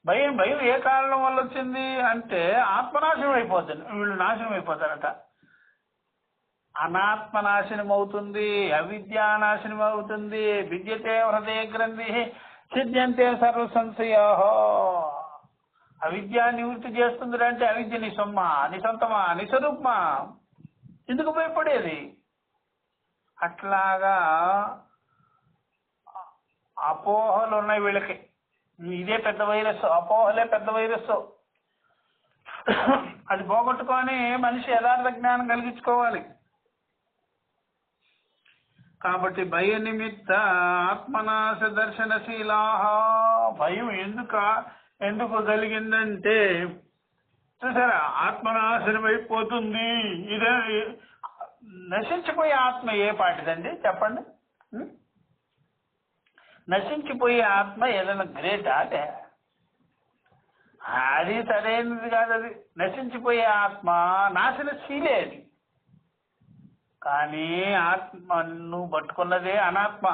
Speaker 1: భయం ఏ కారణం వల్ల వచ్చింది అంటే ఆత్మనాశనం అయిపోతుంది, వీళ్ళు నాశనం అయిపోతారట. అనాత్మనాశనం అవుతుంది, అవిద్యానాశనం అవుతుంది. విద్యతే హృదయ గ్రంథి సిద్ధ్యంతే సర్వ సంశయో. అవిద్య నివృత్తి చేస్తుంది అంటే అవిద్య నీ సొమ్మా, నీ సొంతమా, నీ స్వరూపమా? ఎందుకు భయపడేది? అట్లాగా అపోహలు ఉన్నాయి వీళ్ళకి. ఇదే పెద్ద వైరస్, అపోహలే పెద్ద వైరస్. అది పోగొట్టుకొని మనిషి యథార్థ జ్ఞానం కలిగించుకోవాలి. కాబట్టి భయ నిమిత్త ఆత్మనాశ దర్శనశీలా. భయం ఎందుకు కలిగిందంటే చూసారా, ఆత్మనాశనం అయిపోతుంది. ఇదే నశించిపోయే ఆత్మ ఏ పాటిదండి చెప్పండి? నశించిపోయే ఆత్మ ఏదైనా గ్రేట్ అదే? అది సరైనది కాదు. అది నశించిపోయే ఆత్మ నాశనశీలే అది. కానీ ఆత్మను పట్టుకున్నదే అనాత్మ.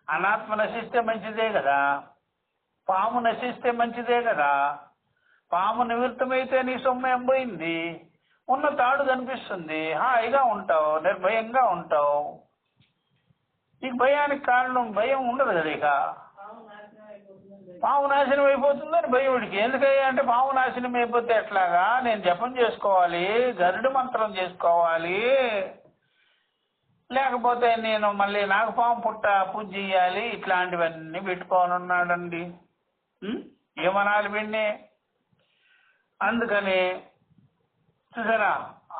Speaker 1: అనాత్మ నశిస్తే మంచిదే కదా, పాము నశిస్తే మంచిదే కదా. పాము నివృత్తమైతే నీ సొమ్మేం పోయింది? ఉన్న తాడు కనిపిస్తుంది, హాయిగా ఉంటావు, నిర్భయంగా ఉంటావు. నీకు భయానికి కారణం భయం ఉండదు కదా. ఇక పాము నాశనం అయిపోతుందని భయముడికి ఎందుకయ్యా అంటే, పాము నాశనం అయిపోతే ఎట్లాగా? నేను జపం చేసుకోవాలి, గరుడ మంత్రం చేసుకోవాలి, లేకపోతే నేను మళ్ళీ నాకు పాము పుట్ట పూజ చేయాలి, ఇట్లాంటివన్నీ పెట్టుకొని ఉన్నాడండి. ఏమనాలి వీడిని? అందుకని చూసారా,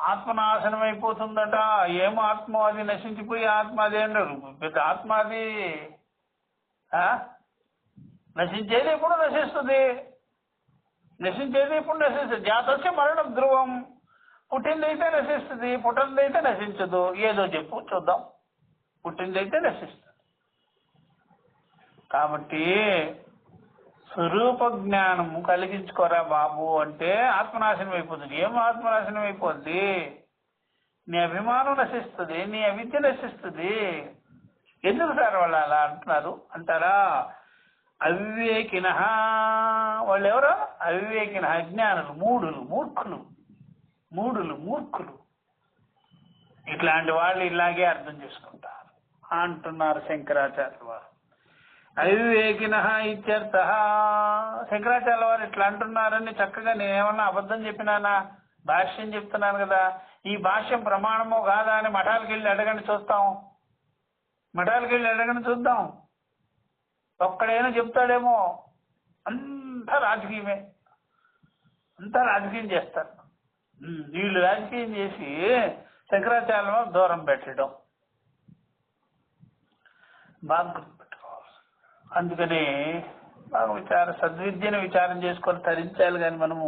Speaker 1: ఆత్మనాశనం అయిపోతుందట. ఏం ఆత్మ అది? నశించిపోయే ఆత్మ అదే అన్నారు. పెద్ద ఆత్మ అది. నశించేది ఎప్పుడు నశిస్తుంది, నశించేది ఎప్పుడు నశిస్తుంది. జాతస్య మరణం ధ్రువం. పుట్టిందైతే నశిస్తుంది, పుట్టిందైతే నశించదు. ఏదో చెప్పు చూద్దాం. పుట్టిందైతే నశిస్తుంది. కాబట్టి స్వరూప జ్ఞానము కలిగించుకోరా బాబు అంటే ఆత్మనాశనం అయిపోతుంది. ఏం ఆత్మనాశనం అయిపోద్ది? నీ అభిమానం నశిస్తుంది, నీ అవిద్య నశిస్తుంది. ఎందుకు సార్ వాళ్ళు అలా అంటున్నారు అంటారా? అవివేకిన. వాళ్ళు ఎవరో అవివేకిన, అజ్ఞానులు, మూఢులు. ఇట్లాంటి వాళ్ళు ఇలాగే అర్థం చేసుకుంటారు అంటున్నారు శంకరాచార్య వారు. అవివేకిన ఇత్యర్థ. శంకరాచార్య వారు ఇట్లా అంటున్నారని చక్కగా నేనేమన్నా అబద్ధం చెప్పినానా? భాష్యం చెప్తున్నాను కదా. ఈ భాష్యం ప్రమాణమో కాదా అని మఠాలకు వెళ్ళి అడగండి చూస్తాం. మఠాలకు వెళ్ళి అడగండి చూద్దాం. ఒక్కడైనా చెప్తాడేమో. అంతా రాజకీయమే, అంతా రాజకీయం చేస్తారు. వీళ్ళు రాజకీయం చేసి శంకరాచార్య వారు దూరం పెట్టడం బాగా గుర్తుపెట్టుకోవాలి. అందుకని బాగా సద్విద్యను విచారం చేసుకొని తరించాలి. కానీ మనము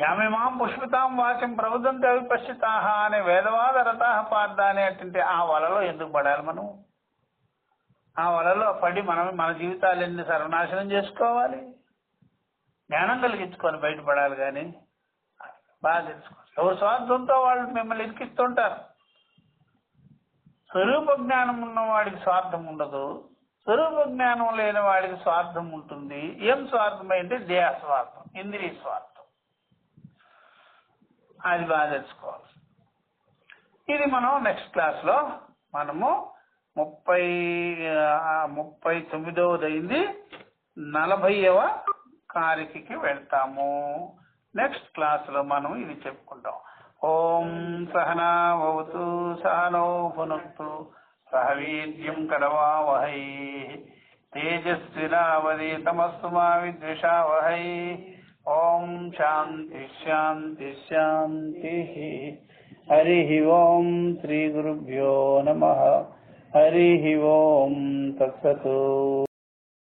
Speaker 1: యామిమాం పుష్పితాం వాచం ప్రబుద్ధంతే అవిపశ్చితాహ అనే వేదవాద రథాహ పార్థ అనేటువంటి ఆ వలలో ఎందుకు పడాలి? మనం ఆ వలలో పడి మన జీవితాలన్నీ సర్వనాశనం చేసుకోవాలి? జ్ఞానం కలిగించుకొని బయటపడాలి. కానీ బాగా తెలుసుకోవాలి. ఎవరు స్వార్థంతో వాళ్ళు మిమ్మల్ని ఇరికిస్తుంటారు. స్వరూప జ్ఞానం ఉన్న వాడికి స్వార్థం ఉండదు, స్వరూప జ్ఞానం లేని వాడికి స్వార్థం ఉంటుంది. ఏం స్వార్థం అంటే దేహ స్వార్థం, ఇంద్రియ స్వార్థం. అది బాగా తెలుసుకోవాలి. ఇది మనం నెక్స్ట్ క్లాస్ లో మనము 39వ 40వ కారికకి వెళ్తాము. నెక్స్ట్ క్లాస్ లో మనం ఇది చెప్పుకుంటాం. ఓం సహనా భవతు సహనౌ భునక్తు సహ వీర్యం కరవావహై తేజస్వినావధీతమస్తు మా విద్విషావహై. ఓం శాంతి శాంతి శాంతి. హరి ఓం శ్రీ గురుభ్యో నమః. హరి ఓం తత్సత్.